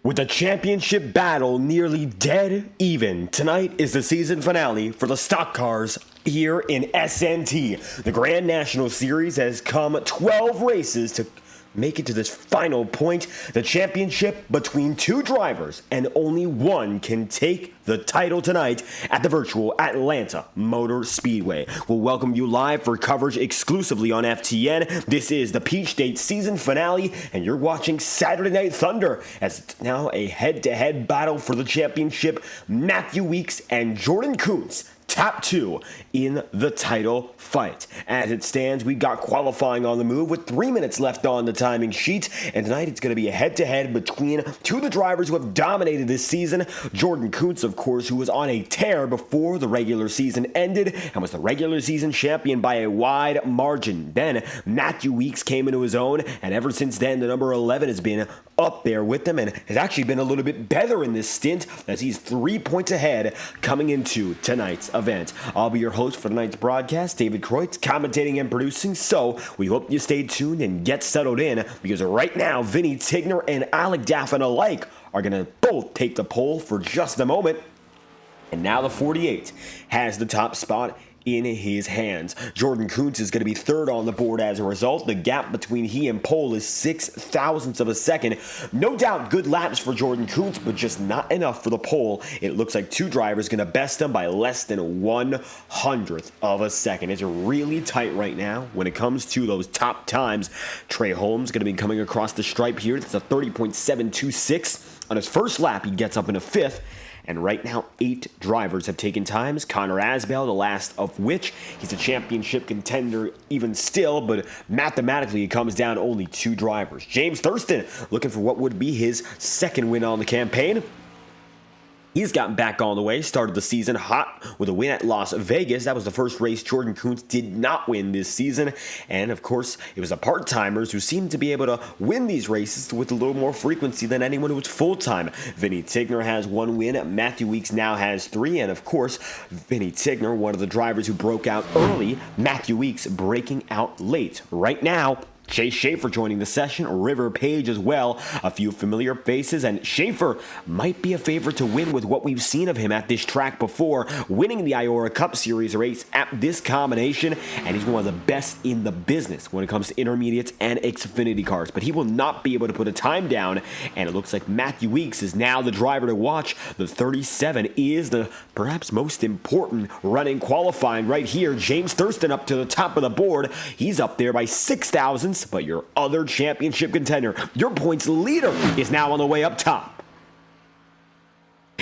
With the championship battle nearly dead even, tonight is the season finale for the stock cars here in SNT. The Grand National Series has come 12 races to make it to this final point, the championship between two drivers, and only one can take the title tonight at the virtual Atlanta Motor Speedway. We'll welcome you live for coverage exclusively on FTN. This is the Peach State season finale, and you're watching Saturday Night Thunder as it's now a head-to-head battle for the championship. Matthew Weeks and Jordan Kuntz, top two in the title fight. As it stands, we got qualifying on the move with 3 minutes left on the timing sheet, and tonight it's going to be a head-to-head between two of the drivers who have dominated this season. Jordan Kuntz, of course, who was on a tear before the regular season ended and was the regular season champion by a wide margin. Then Matthew Weeks came into his own, and ever since then, the number 11 has been up there with them and has actually been a little bit better in this stint as he's 3 points ahead coming into tonight's event. I'll be your host for tonight's broadcast, David Kreutz, commentating and producing, so we hope you stay tuned and get settled in because right now, Vinny Tigner and Alec Daffin alike are going to both take the pole for just a moment. And now the 48 has the top spot in his hands. Jordan Kuntz is going to be third on the board as a result. The gap between he and pole is 0.06 of a second. No doubt good laps for Jordan Kuntz, but just not enough for the pole. It looks like two drivers going to best him by less than 1/100th of a second. It's really tight right now when it comes to those top times. Trey Holmes going to be coming across the stripe here. It's a 30.726. On his first lap, he gets up into fifth. And right now, 8 drivers have taken times. Connor Asbell, the last of which he's a championship contender even still, but mathematically it comes down to only 2 drivers. James Thurston looking for what would be his second win on the campaign. He's gotten back on the way, started the season hot with a win at Las Vegas. That was the first race Jordan Kuntz did not win this season. And of course, it was the part-timers who seemed to be able to win these races with a little more frequency than anyone who was full-time. Vinny Tigner has 1 win. Matthew Weeks now has 3. And of course, Vinny Tigner, one of the drivers who broke out early. Matthew Weeks breaking out late. Right now, Chase Schaefer joining the session, River Page as well, a few familiar faces, and Schaefer might be a favorite to win with what we've seen of him at this track before, winning the IORA Cup Series race at this combination, and he's one of the best in the business when it comes to intermediates and Xfinity cars, but he will not be able to put a time down, and it looks like Matthew Weeks is now the driver to watch. The 37 is the perhaps most important running qualifying right here. James Thurston up to the top of the board. He's up there by 6 thousandths. But your other championship contender, your points leader, is now on the way up top.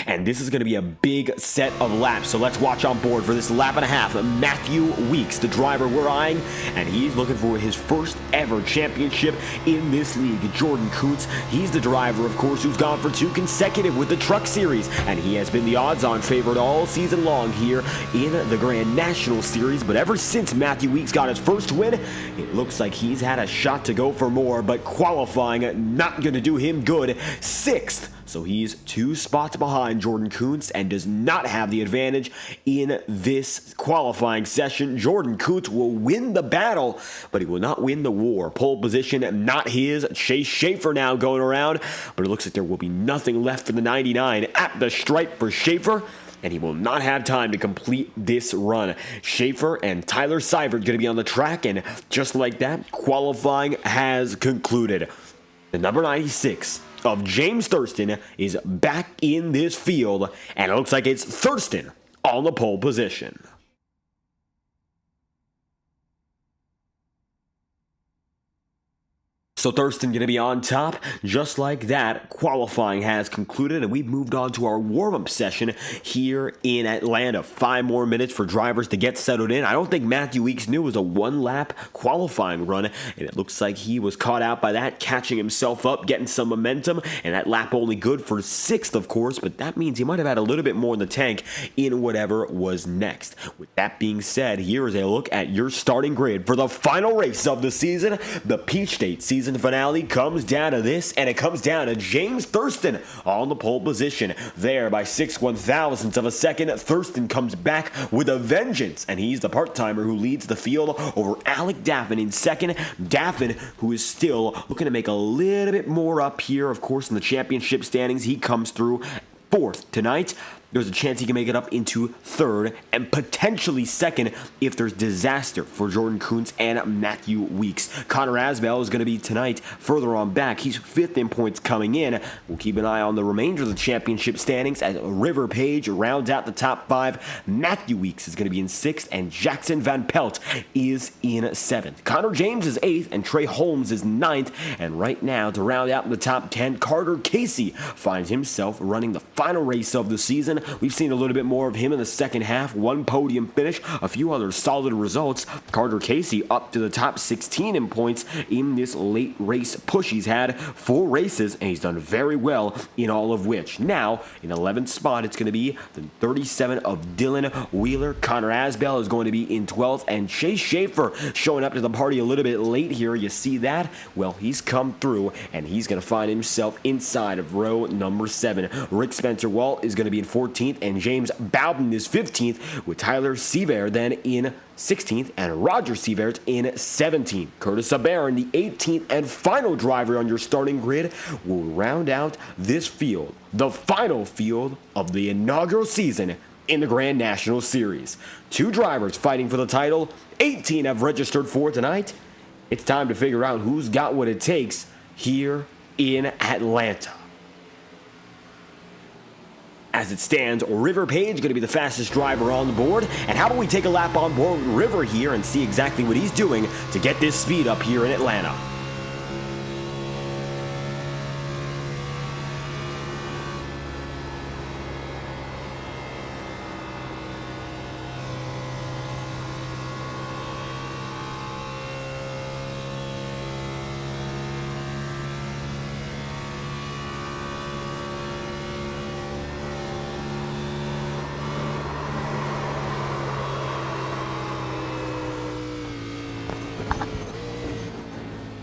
And this is going to be a big set of laps, so let's watch on board for this lap and a half. Matthew Weeks, the driver we're eyeing, and he's looking for his first ever championship in this league. Jordan Kuntz, he's the driver, of course, who's gone for 2 consecutive with the Truck Series, and he has been the odds-on favorite all season long here in the Grand National Series. But ever since Matthew Weeks got his first win, it looks like he's had a shot to go for more, but qualifying not going to do him good. 6th. So he's 2 spots behind Jordan Kuntz and does not have the advantage in this qualifying session. Jordan Kuntz will win the battle, but he will not win the war. Pole position, not his. Chase Schaefer now going around, but it looks like there will be nothing left for the 99 at the stripe for Schaefer, and he will not have time to complete this run. Schaefer and Tyler Seibert going to be on the track, and just like that, qualifying has concluded. The number 96 of James Thurston is back in this field, and it looks like it's Thurston on the pole position. So Thurston going to be on top. Just like that, qualifying has concluded, and we've moved on to our warm-up session here in Atlanta. 5 more minutes for drivers to get settled in. I don't think Matthew Weeks knew it was a 1-lap qualifying run, and it looks like he was caught out by that, catching himself up, getting some momentum, and that lap only good for 6th, of course, but that means he might have had a little bit more in the tank in whatever was next. With that being said, here is a look at your starting grid for the final race of the season, the Peach State season season finale comes down to this, and it comes down to James Thurston on the pole position. There by 6/1000ths of a second, Thurston comes back with a vengeance, and he's the part-timer who leads the field over Alec Daffin in second. Daffin, who is still looking to make a little bit more up here, of course, in the championship standings. He comes through fourth tonight. There's a chance he can make it up into third and potentially second if there's disaster for Jordan Kuntz and Matthew Weeks. Connor Asbell is going to be tonight further on back. He's fifth in points coming in. We'll keep an eye on the remainder of the championship standings as River Page rounds out the top five. Matthew Weeks is going to be in sixth, and Jackson Van Pelt is in seventh. Connor James is eighth, and Trey Holmes is ninth. And right now, to round out the top 10, Carter Casey finds himself running the final race of the season. We've seen a little bit more of him in the second half. One podium finish, a few other solid results. Carter Casey up to the top 16 in points in this late race push. He's had 4 races, and he's done very well in all of which. Now, in 11th spot, it's going to be the 37 of Dylan Wheeler. Connor Asbell is going to be in 12th, and Chase Schaefer showing up to the party a little bit late here. You see that? Well, he's come through, and he's going to find himself inside of row number 7. Rick Spencer Walt is going to be in 14th, and James Bowden is 15th, with Tyler Seaver then in 16th, and Roger Seavert in 17th. Curtis Sabarin, the 18th and final driver on your starting grid, will round out this field, the final field of the inaugural season in the Grand National Series. 2 drivers fighting for the title, 18 have registered for tonight. It's time to figure out who's got what it takes here in Atlanta. As it stands, River Page going to be the fastest driver on the board. And how about we take a lap on board River here and see exactly what he's doing to get this speed up here in Atlanta.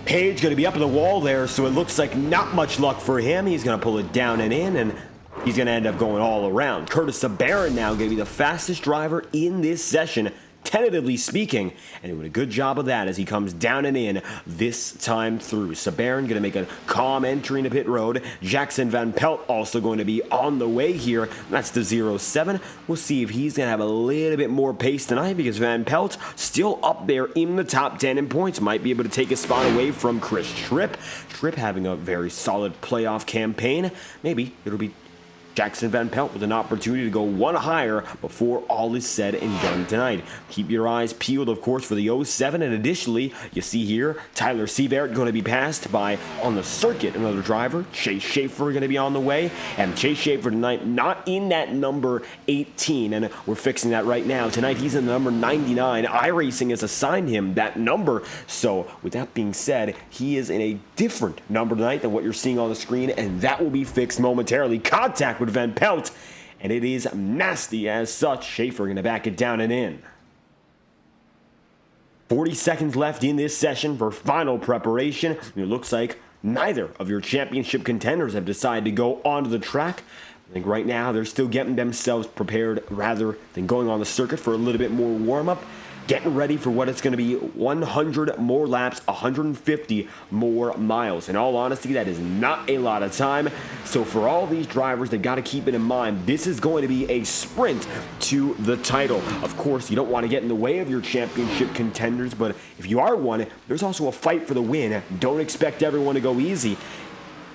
Page going to be up in the wall there, so it looks like not much luck for him. He's going to pull it down and in, and he's going to end up going all around. Curtis Sabarin now going to be the fastest driver in this session, tentatively speaking, and doing a good job of that as he comes down and in this time through. Sabarin going to make a calm entry into pit road. Jackson Van Pelt also going to be on the way here. That's the 07. We'll see if he's going to have a little bit more pace tonight, because Van Pelt still up there in the top 10 in points. Might be able to take a spot away from Chris Tripp. Tripp having a very solid playoff campaign. Maybe it'll be Jackson Van Pelt with an opportunity to go one higher before all is said and done tonight. Keep your eyes peeled, of course, for the 07. And additionally, you see here, Tyler Seavert going to be passed by, on the circuit, another driver. Chase Schaefer going to be on the way. And Chase Schaefer tonight not in that number 18. And we're fixing that right now. Tonight he's in the number 99. iRacing has assigned him that number. So with that being said, he is in a different number tonight than what you're seeing on the screen. And that will be fixed momentarily. Contact with Van Pelt, and it is nasty as such. Schaefer going to back it down and in. 40 seconds left in this session for final preparation. It looks like neither of your championship contenders have decided to go onto the track. I think right now they're still getting themselves prepared rather than going on the circuit for a little bit more warm-up. Getting ready for what it's going to be 100 more laps, 150 more miles. In all honesty, that is not a lot of time. So for all these drivers, they got to keep it in mind. This is going to be a sprint to the title. Of course, you don't want to get in the way of your championship contenders, but if you are one, there's also a fight for the win. Don't expect everyone to go easy.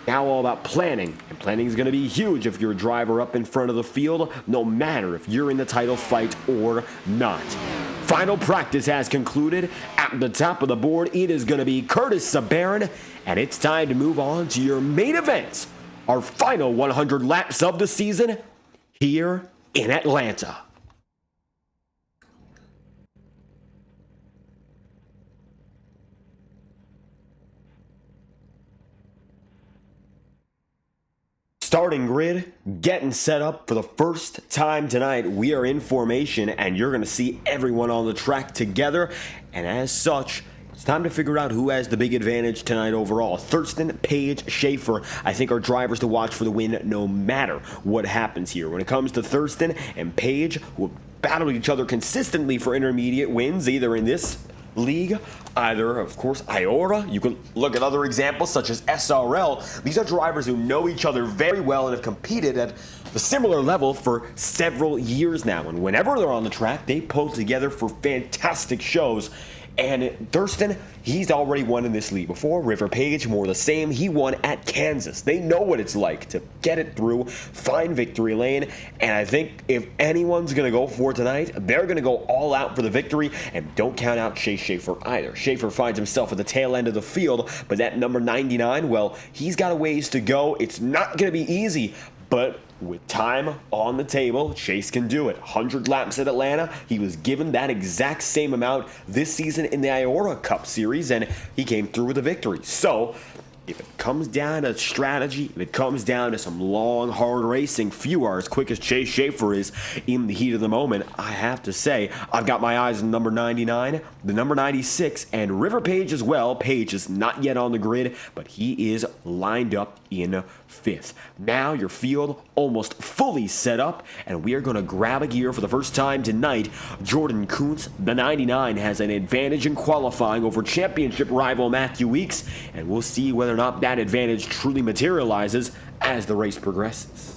Now all about planning, and planning is going to be huge if you're a driver up in front of the field, no matter if you're in the title fight or not. Final practice has concluded. At the top of the board, it is going to be Curtis Sabarin, and it's time to move on to your main event, our final 100 laps of the season here in Atlanta. Starting grid, getting set up for the first time tonight. We are in formation, and you're going to see everyone on the track together. And as such, It's time to figure out who has the big advantage tonight overall. Thurston, Page, Schaefer, I think are drivers to watch for the win no matter what happens here. When it comes to Thurston and Page, who have battled each other consistently for intermediate wins, either in this league, either, of course, IORA. You can look at other examples such as SRL. These are drivers who know each other very well and have competed at a similar level for several years now. And whenever they're on the track, they pull together for fantastic shows. And Thurston, he's already won in this league before. River Page, more the same. He won at Kansas. They know what it's like to get it through, find victory lane. And I think if anyone's going to go for tonight, they're going to go all out for the victory. And don't count out Chase Schaefer either. Schaefer finds himself at the tail end of the field, but that number 99, well, he's got a ways to go. It's not going to be easy, but with time on the table, Chase can do it. 100 laps at Atlanta. He was given that exact same amount this season in the IORA Cup Series, and he came through with a victory. So, if it comes down to strategy, if it comes down to some long, hard racing, few are as quick as Chase Schaefer is in the heat of the moment, I have to say, I've got my eyes on number 99, the number 96, and River Page as well. Page is not yet on the grid, but he is lined up in 5th. Now your field almost fully set up, and we are going to grab a gear for the first time tonight. Jordan Kuntz, the 99, has an advantage in qualifying over championship rival Matthew Weeks, and we'll see whether or not that advantage truly materializes as the race progresses.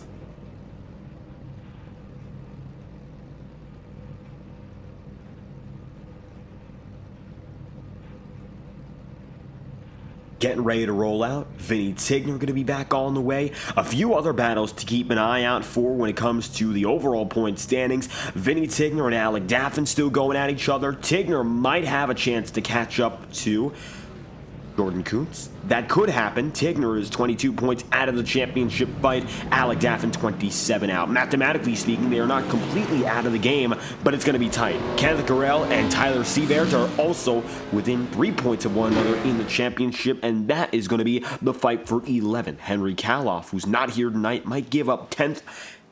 Getting ready to roll out. Vinny Tigner going to be back on the way. A few other battles to keep an eye out for when it comes to the overall point standings. Vinny Tigner and Alec Daffin still going at each other. Tigner might have a chance to catch up to Jordan Kuntz. That could happen. Tigner is 22 points out of the championship fight. Alec Daffin 27 out. Mathematically speaking, they are not completely out of the game, but it's going to be tight. Kenneth Carell and Tyler Sievert are also within 3 points of one another in the championship, and that is going to be the fight for 11. Henry Kaloff, who's not here tonight, might give up 10th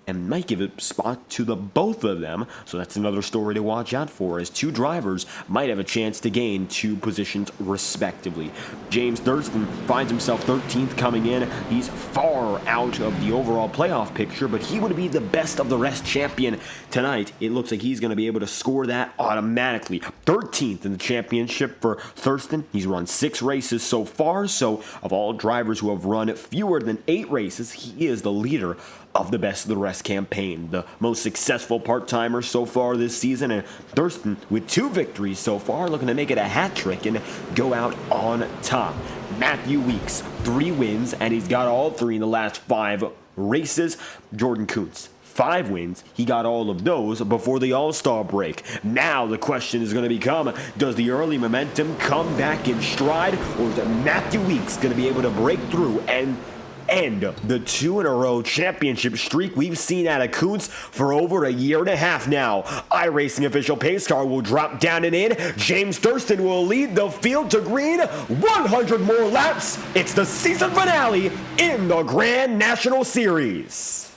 and might give a spot to the both of them. So that's another story to watch out for, as two drivers might have a chance to gain 2 positions respectively. James Thurston finds himself 13th coming in. He's far out of the overall playoff picture, but he would be the best of the rest champion tonight. It looks like he's going to be able to score that automatically. 13th in the championship for Thurston. He's run 6 races so far, so of all drivers who have run fewer than 8 races, he is the leader of the best of the rest campaign, the most successful part-timer so far this season, and Thurston with 2 victories so far, looking to make it a hat trick and go out on top. Matthew Weeks, 3 wins, and he's got all 3 in the last 5 races. Jordan Kuntz, 5 wins. He got all of those before the All-Star break. Now the question is going to become, does the early momentum come back in stride, or is Matthew Weeks going to be able to break through and end the 2-in-a-row championship streak we've seen out of Kuntz for over a year and a half now? iRacing official pace car will drop down and in. James Thurston will lead the field to green. 100 more laps. It's the season finale in the Grand National Series.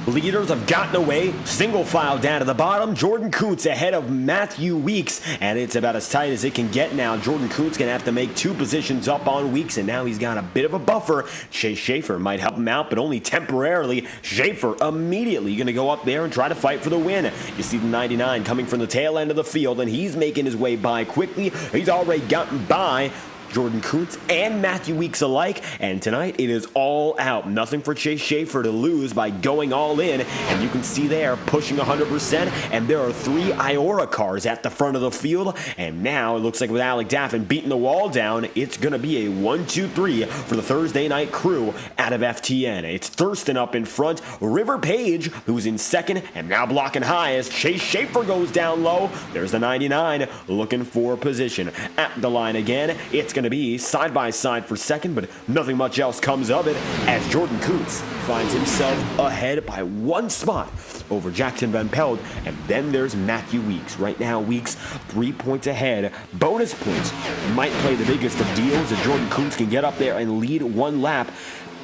Leaders have gotten away, single file down to the bottom. Jordan Kuntz ahead of Matthew Weeks, and it's about as tight as it can get now. Jordan Kuntz going to have to make 2 positions up on Weeks, and now he's got a bit of a buffer. Chase Schaefer might help him out, but only temporarily. Schaefer immediately going to go up there and try to fight for the win. You see the 99 coming from the tail end of the field, and he's making his way by quickly. He's already gotten by Jordan Kuntz and Matthew Weeks alike, and tonight it is all out. Nothing for Chase Schaefer to lose by going all in, and you can see there pushing 100%, and there are 3 IORA cars at the front of the field, and now it looks like with Alec Daffin beating the wall down, it's going to be a 1-2-3 for the Thursday night crew out of FTN. It's Thurston up in front, River Page, who's in second, and now blocking high as Chase Schaefer goes down low. There's the 99 looking for position. At the line again, it's going to be side by side for second, but nothing much else comes of it as Jordan Kuntz finds himself ahead by 1 spot over Jackson Van Pelt, and then there's Matthew Weeks. Right now, Weeks 3 points ahead. Bonus points might play the biggest of deals if Jordan Kuntz can get up there and lead 1 lap.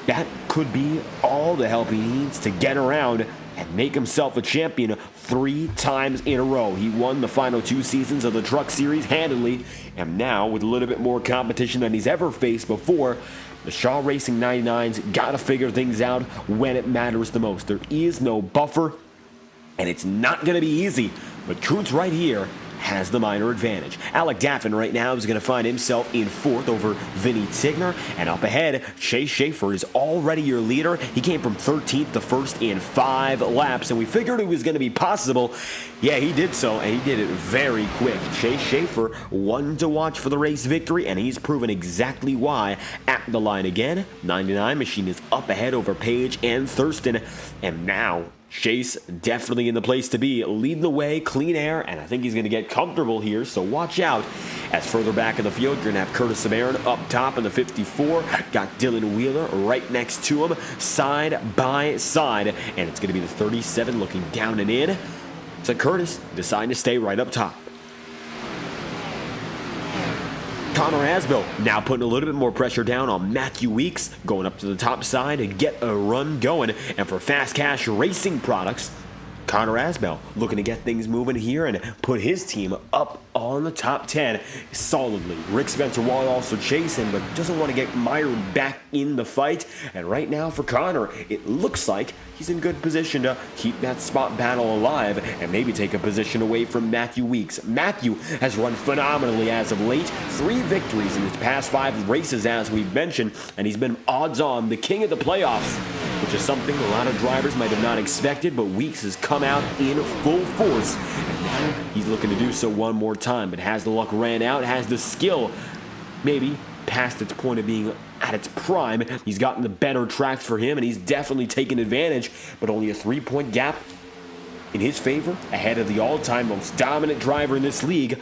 That could be all the help he needs to get around and make himself a champion 3 times in a row. He won the final 2 seasons of the Truck Series handily, and now with a little bit more competition than he's ever faced before, the Shaw Racing 99's got to figure things out when it matters the most. There is no buffer, and it's not going to be easy, but Kuntz right here has the minor advantage. Alec Daffin right now is going to find himself in 4th over Vinny Tigner, and up ahead, Chase Schaefer is already your leader. He came from 13th to 1st in 5 laps, and we figured it was going to be possible. Yeah, he did so, and he did it very quick. Chase Schaefer, one to watch for the race victory, and he's proven exactly why. At the line again, 99 machine is up ahead over Page and Thurston, and now Chase definitely in the place to be, leading the way, clean air, and I think he's going to get comfortable here, so watch out. As further back in the field, you're going to have Curtis Samarin up top in the 54, got Dylan Wheeler right next to him, side by side, and it's going to be the 37 looking down and in. So Curtis deciding to stay right up top. Connor Asbell now putting a little bit more pressure down on Matthew Weeks, going up to the top side to get a run going. And for Fast Cash Racing Products, Connor Asbell looking to get things moving here and put his team up on the top 10 solidly. Rick Spencer Wall also chasing, but doesn't want to get mired back in the fight. And right now for Connor, it looks like he's in good position to keep that spot battle alive and maybe take a position away from Matthew Weeks. Matthew has run phenomenally as of late. 3 victories in his past 5 races, as we've mentioned, and he's been odds-on the king of the playoffs, which is something a lot of drivers might have not expected, but Weeks has come out in full force, and now he's looking to do so one more time, but has the luck ran out, has the skill maybe past its point of being at its prime. He's gotten the better tracks for him, and he's definitely taken advantage, but only a 3-point gap in his favor ahead of the all-time most dominant driver in this league.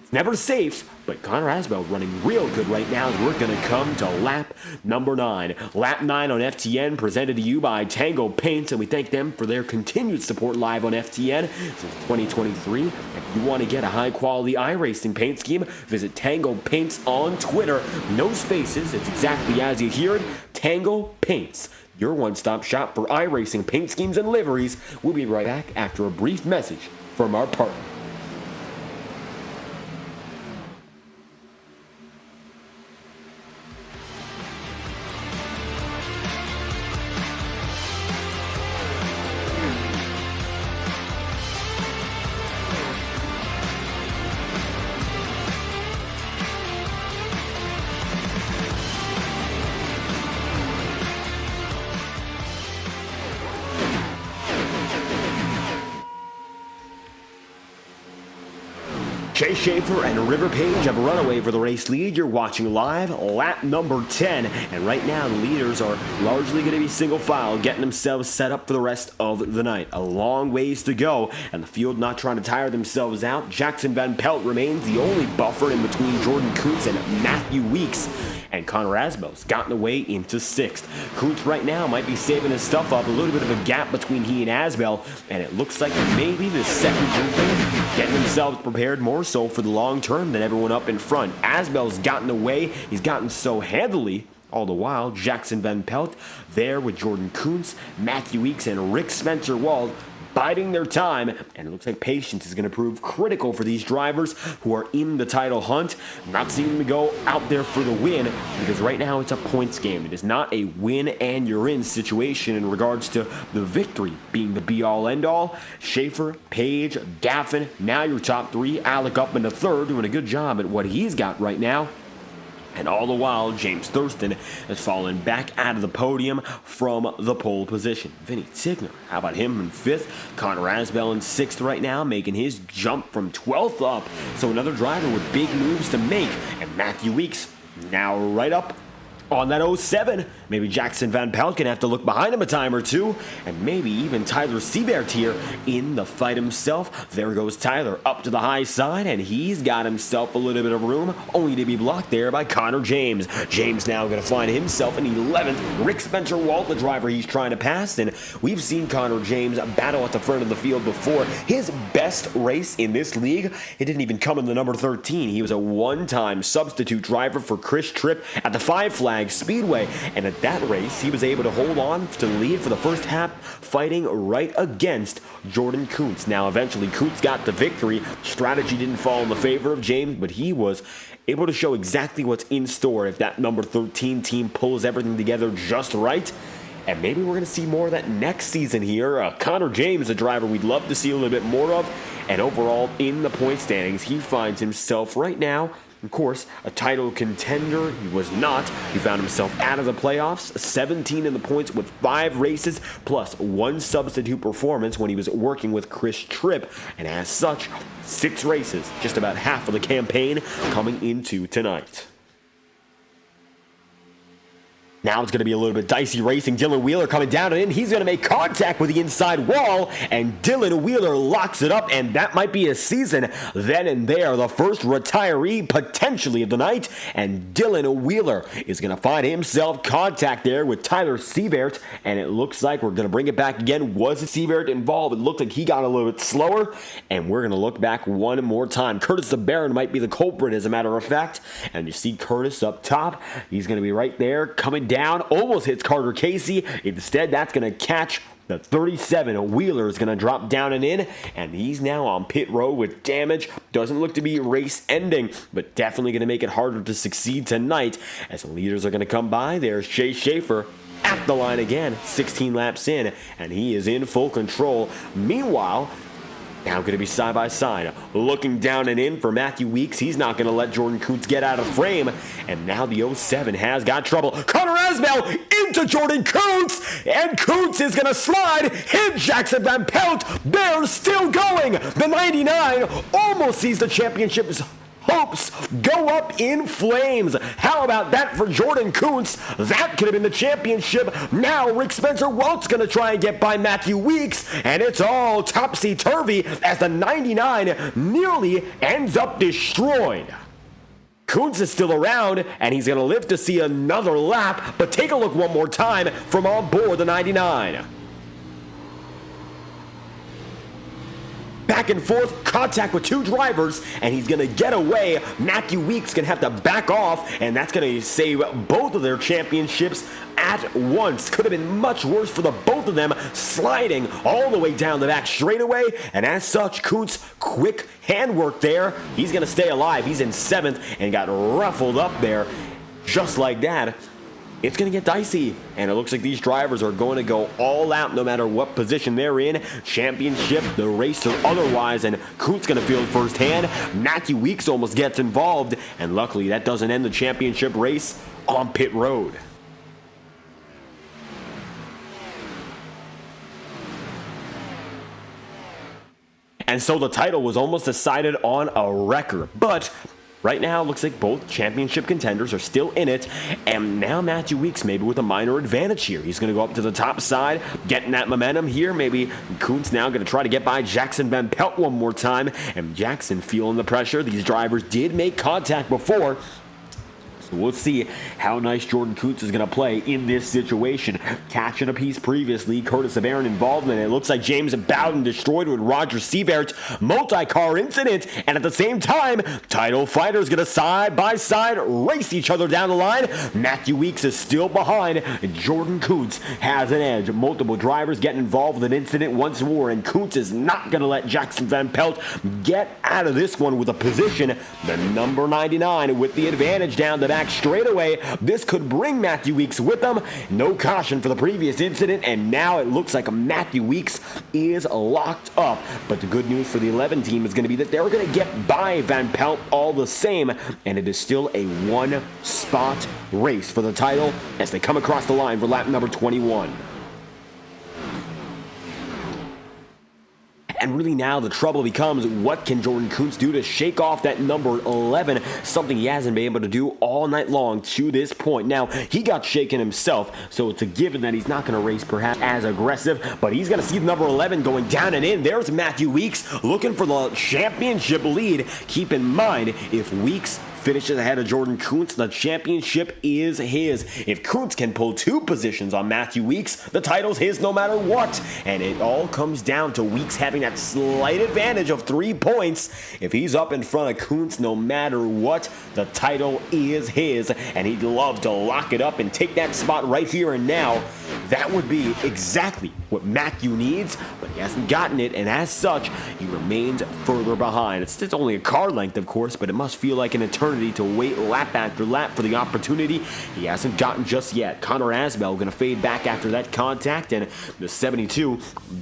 It's never safe, but Connor Asbell running real good right now as we're going to come to lap number 9. Lap 9 on FTN presented to you by Tango Paints, and we thank them for their continued support live on FTN since 2023. If you want to get a high-quality iRacing paint scheme, visit Tango Paints on Twitter. No spaces, it's exactly as you hear it. Tango Paints, your one-stop shop for iRacing paint schemes and liveries. We'll be right back after a brief message from our partner. Chase Schaefer and River Page have run away for the race lead. You're watching live lap number 10, and right now the leaders are largely going to be single file, getting themselves set up for the rest of the night. A long ways to go, and the field not trying to tire themselves out. Jackson Van Pelt remains the only buffer in between Jordan Kuntz and Matthew Weeks, and Connor Asbell's gotten away into 6th. Kuntz right now might be saving his stuff up, a little bit of a gap between he and Asbell, and it looks like maybe the second grouping getting themselves prepared more so for the long term than everyone up in front. Asbell's gotten away, he's gotten so handily. All the while, Jackson Van Pelt there with Jordan Kuntz, Matthew Weeks, and Rick Spencer Wald biding their time, and it looks like patience is going to prove critical for these drivers who are in the title hunt. I'm not seeing them to go out there for the win, because right now it's a points game. It is not a win and you're in situation in regards to the victory being the be-all end-all. Schaefer, Page, Daffin, now your top 3. Alec up in the 3rd, doing a good job at what he's got right now. And all the while, James Thurston has fallen back out of the podium from the pole position. Vinny Tigner, how about him in 5th? Connor Asbell in 6th right now, making his jump from 12th up. So another driver with big moves to make. And Matthew Weeks now right up on that 07. Maybe Jackson Van Pelt can have to look behind him a time or two. And maybe even Tyler Seibert here in the fight himself. There goes Tyler up to the high side, and he's got himself a little bit of room, only to be blocked there by Connor James. James now going to find himself in 11th. Rick Spencer Walt, the driver he's trying to pass. And we've seen Connor James battle at the front of the field before. His best race in this league, it didn't even come in the number 13. He was a one-time substitute driver for Chris Tripp at the Five Flags Speedway. And at that race, he was able to hold on to the lead for the first half, fighting right against Jordan Kuntz. Now, eventually, Kuntz got the victory. Strategy didn't fall in the favor of James, but he was able to show exactly what's in store if that number 13 team pulls everything together just right. And maybe we're going to see more of that next season here. Connor James, a driver we'd love to see a little bit more of. And overall, in the point standings, he finds himself right now, of course, a title contender. He was not. He found himself out of the playoffs, 17 in the points with 5 races, plus 1 substitute performance when he was working with Chris Tripp. And as such, 6 races, just about half of the campaign coming into tonight. Now it's going to be a little bit dicey racing. Dylan Wheeler coming down and in. He's going to make contact with the inside wall, and Dylan Wheeler locks it up, and that might be his season then and there. The first retiree potentially of the night, and Dylan Wheeler is going to find himself contact there with Tyler Seibert, and it looks like we're going to bring it back again. Was Seibert involved? It looked like he got a little bit slower, and we're going to look back one more time. Curtis LeBaron might be the culprit, as a matter of fact, and you see Curtis up top. He's going to be right there coming down, almost hits Carter Casey. Instead, that's going to catch the 37. Wheeler is going to drop down and in, and he's now on pit road with damage. Doesn't look to be race ending, but definitely going to make it harder to succeed tonight as the leaders are going to come by. There's Chase Schaefer at the line again, 16 laps in, and he is in full control. Meanwhile, now going to be side by side, looking down and in for Matthew Weeks. He's not going to let Jordan Kuntz get out of frame. And now the 07 has got trouble. Connor Asbell into Jordan Kuntz, and Kuntz is going to slide, hit Jackson Van Pelt. They're still going. The 99 almost sees the championship's hopes go up in flames. How about that for Jordan Kuntz? That could have been the championship. Now Rick Spencer Welt's going to try and get by Matthew Weeks, and it's all topsy-turvy as the 99 nearly ends up destroyed. Kuntz is still around, and he's going to live to see another lap, but take a look one more time from on board the 99. Back and forth, contact with 2 drivers, and he's going to get away. Matthew Weeks going to have to back off, and that's going to save both of their championships at once. Could have been much worse for the both of them, sliding all the way down the back straightaway, and as such, Kuntz, quick handwork there. He's going to stay alive. He's in 7th and got ruffled up there just like that. It's going to get dicey, and it looks like these drivers are going to go all out no matter what position they're in, championship, the race, or otherwise, and Kuntz going to feel it firsthand. Matthew Weeks almost gets involved, and luckily that doesn't end the championship race on pit road. And so the title was almost decided on a wrecker, but right now, it looks like both championship contenders are still in it, and now Matthew Weeks maybe with a minor advantage here. He's going to go up to the top side, getting that momentum here. Maybe Kuntz now going to try to get by Jackson Van Pelt one more time, and Jackson feeling the pressure. These drivers did make contact before, so we'll see how nice Jordan Kuntz is going to play in this situation. Catching a piece previously, Curtis LeBaron involved, and it looks like James Bowden destroyed with Roger Seibert's multi-car incident, and at the same time, title fighters going to side by side race each other down the line. Matthew Weeks is still behind, and Jordan Kuntz has an edge. Multiple drivers getting involved with an incident once more, and Kuntz is not going to let Jackson Van Pelt get out of this one with a position. The number 99 with the advantage down the back back straightaway. This could bring Matthew Weeks with them. No caution for the previous incident, and now it looks like Matthew Weeks is locked up. But the good news for the 11 team is going to be that they're going to get by Van Pelt all the same, and it is still a one-spot race for the title as they come across the line for lap number 21. And really now the trouble becomes, what can Jordan Kuntz do to shake off that number 11, something he hasn't been able to do all night long to this point. Now, he got shaken himself, so it's a given that he's not going to race perhaps as aggressive, but he's going to see the number 11 going down and in. There's Matthew Weeks looking for the championship lead. Keep in mind, if Weeks finishes ahead of Jordan Kuntz, the championship is his. If Kuntz can pull 2 positions on Matthew Weeks, the title's his no matter what. And it all comes down to Weeks having that slight advantage of 3 points. If he's up in front of Kuntz no matter what, the title is his. And he'd love to lock it up and take that spot right here and now. That would be exactly what Matthew needs, but he hasn't gotten it, and as such, he remains further behind. It's only a car length, of course, but it must feel like an eternity to wait lap after lap for the opportunity he hasn't gotten just yet. Connor Asbell going to fade back after that contact, and the 72,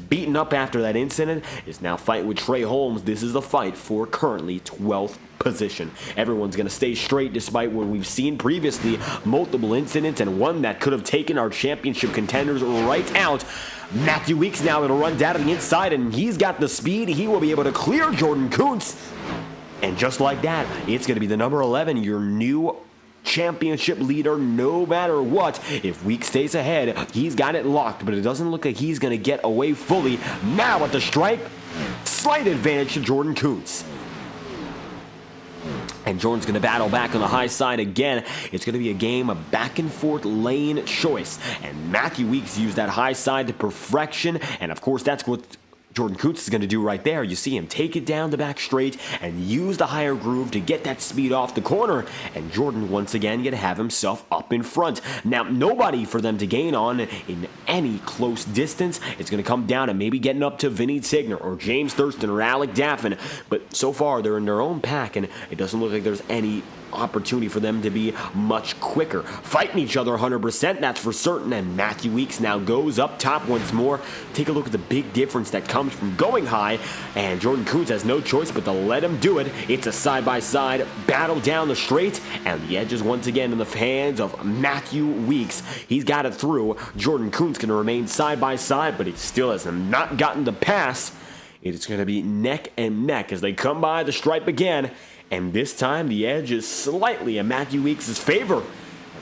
beaten up after that incident, is now fighting with Trey Holmes. This is the fight for currently 12th position. Everyone's going to stay straight despite what we've seen previously, multiple incidents, and one that could have taken our championship contenders right out. Matthew Weeks now going to run down to the inside, and he's got the speed. He will be able to clear Jordan Kuntz. And just like that, it's going to be the number 11, your new championship leader no matter what. If Weeks stays ahead, he's got it locked, but it doesn't look like he's going to get away fully. Now at the stripe, slight advantage to Jordan Kuntz. And Jordan's going to battle back on the high side again. It's going to be a game of back and forth lane choice. And Matthew Weeks used that high side to perfection. And of course, that's what Jordan Kuntz is going to do right there. You see him take it down the back straight and use the higher groove to get that speed off the corner. And Jordan once again going to have himself up in front. Now, nobody for them to gain on in any close distance. It's going to come down to maybe getting up to Vinny Tigner or James Thurston or Alec Daffin. But so far, they're in their own pack, and it doesn't look like there's any opportunity for them to be much quicker. Fighting each other 100%, that's for certain, and Matthew Weeks now goes up top once more. Take a look at the big difference that comes from going high, and Jordan Kuntz has no choice but to let him do it. It's a side-by-side battle down the straight, and the edge is once again in the hands of Matthew Weeks. He's got it through. Jordan Kuntz can remain side-by-side, but he still has not gotten the pass. It's going to be neck and neck as they come by the stripe again. And this time, the edge is slightly in Matthew Weeks' favor.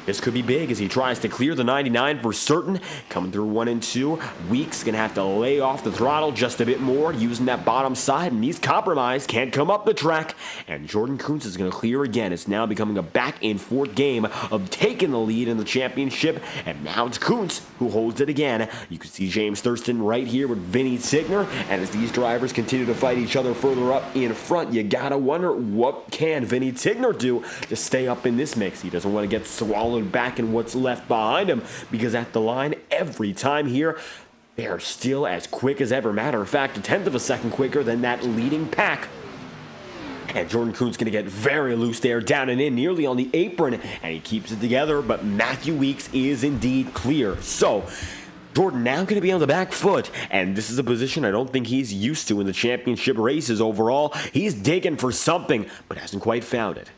This could be big as he tries to clear the 99 for certain. Coming through 1 and 2. Weeks going to have to lay off the throttle just a bit more, using that bottom side, and he's compromised. Can't come up the track. And Jordan Kuntz is going to clear again. It's now becoming a back and forth game of taking the lead in the championship. And now it's Kuntz who holds it again. You can see James Thurston right here with Vinny Tigner. And as these drivers continue to fight each other further up in front, you got to wonder, what can Vinny Tigner do to stay up in this mix? He doesn't want to get swallowed back in what's left behind him, because at the line every time here they are still as quick as ever. Matter of fact, a tenth of a second quicker than that leading pack. And Jordan Kuntz going to get very loose there, down and in, nearly on the apron, and he keeps it together, but Matthew Weeks is indeed clear. So Jordan now going to be on the back foot, and this is a position I don't think he's used to in the championship races overall. He's digging for something, but hasn't quite found it.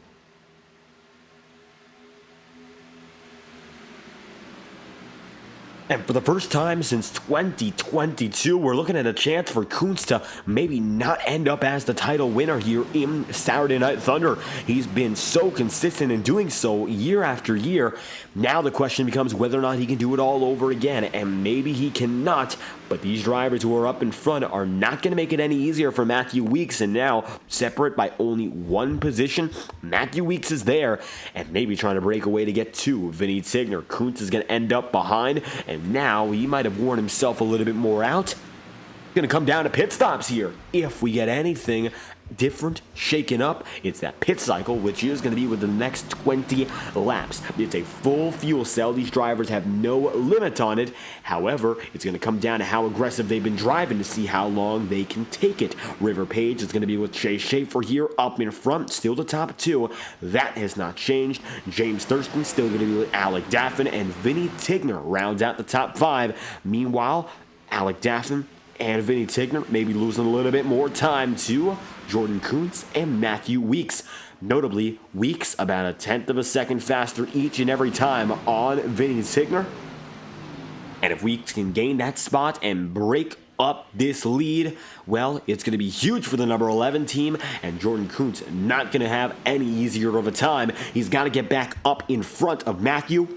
And for the first time since 2022, we're looking at a chance for Kuntz to maybe not end up as the title winner here in Saturday Night Thunder. He's been so consistent in doing so year after year. Now the question becomes whether or not he can do it all over again, and maybe he cannot. But these drivers who are up in front are not going to make it any easier for Matthew Weeks, and now, separate by only 1 position, Matthew Weeks is there, and maybe trying to break away to get to Vinny Tigner. Kuntz is going to end up behind, and now he might have worn himself a little bit more out. Going to come down to pit stops here, if we get anything different, shaken up. It's that pit cycle, which is going to be with the next 20 laps. It's a full fuel cell. These drivers have no limit on it. However, it's going to come down to how aggressive they've been driving to see how long they can take it. River Page is going to be with Chase Schaefer here up in front, still the top two. That has not changed. James Thurston still going to be with Alec Daffin, and Vinny Tigner rounds out the top five. Meanwhile, Alec Daffin and Vinny Tigner may be losing a little bit more time to Jordan Kuntz and Matthew Weeks. Notably, Weeks about a tenth of a second faster each and every time on Vinny Tigner. And if Weeks can gain that spot and break up this lead, well, it's going to be huge for the number 11 team, and Jordan Kuntz not going to have any easier of a time. He's got to get back up in front of Matthew.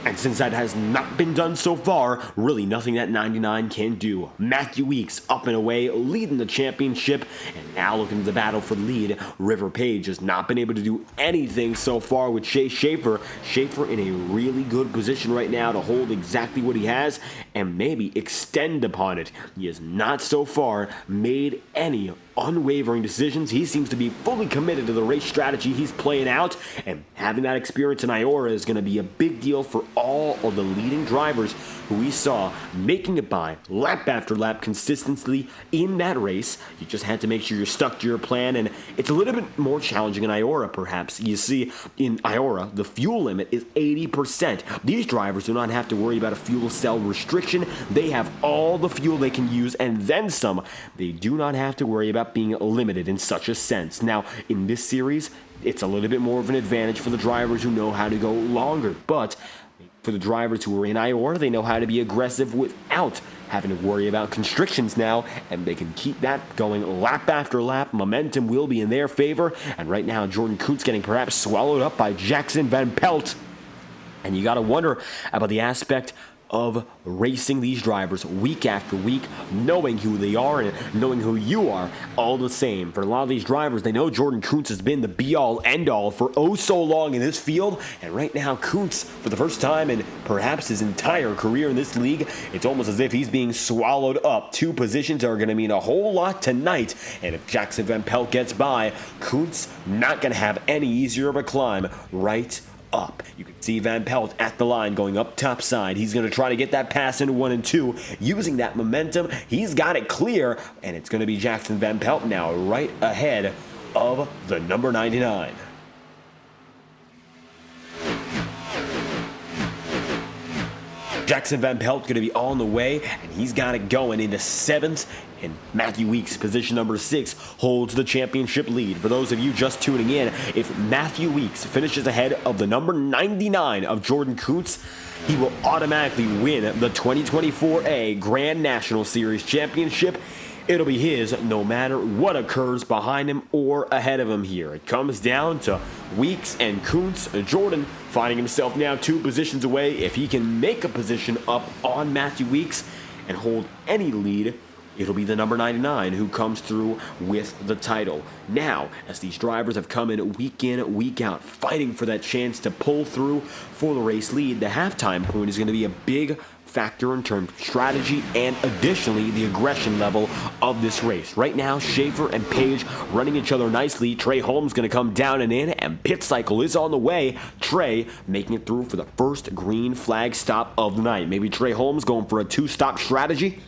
And since that has not been done so far, really nothing that 99 can do. Matthew Weeks up and away, leading the championship, and now looking to the battle for the lead. River Page has not been able to do anything so far with Chase Schaefer. Schaefer in a really good position right now to hold exactly what he has and maybe extend upon it. He has not so far made any unwavering decisions. He seems to be fully committed to the race strategy he's playing out, and having that experience in IORA is going to be a big deal for all of the leading drivers who we saw making it by lap after lap consistently in that race. You just had to make sure you're stuck to your plan, and it's a little bit more challenging in IORA perhaps. You see, in IORA, the fuel limit is 80%. These drivers do not have to worry about a fuel cell restriction. They have all the fuel they can use and then some. They do not have to worry about being limited in such a sense. Now, in this series, it's a little bit more of an advantage for the drivers who know how to go longer, but for the drivers who are in IORA, they know how to be aggressive without having to worry about constrictions now, and they can keep that going lap after lap. Momentum will be in their favor, and right now Jordan Kuntz getting perhaps swallowed up by Jackson Van Pelt. And you got to wonder about the aspect of racing these drivers week after week, knowing who they are and knowing who you are all the same. For a lot of these drivers, they know Jordan Kuntz has been the be-all, end-all for oh so long in this field, and right now Kuntz, for the first time in perhaps his entire career in this league, it's almost as if he's being swallowed up. Two positions are going to mean a whole lot tonight, and if Jackson Van Pelt gets by, Kuntz not going to have any easier of a climb right up. You can see Van Pelt at the line going up top side. He's going to try to get that pass into 1 and 2 using that momentum. He's got it clear, and it's going to be Jackson Van Pelt now right ahead of the number 99. Jackson Van Pelt going to be on the way, and he's got it going into 7th. And Matthew Weeks, position number 6, holds the championship lead. For those of you just tuning in, if Matthew Weeks finishes ahead of the number 99 of Jordan Kuntz, he will automatically win the 2024A Grand National Series Championship. It'll be his no matter what occurs behind him or ahead of him here. It comes down to Weeks and Kuntz. Jordan finding himself now 2 positions away. If he can make a position up on Matthew Weeks and hold any lead, it'll be the number 99 who comes through with the title. Now, as these drivers have come in, week out, fighting for that chance to pull through for the race lead, the halftime point is going to be a big factor in terms of strategy and additionally the aggression level of this race. Right now, Schaefer and Page running each other nicely. Trey Holmes going to come down and in, and pit cycle is on the way. Trey making it through for the first green flag stop of the night. Maybe Trey Holmes going for a 2-stop strategy.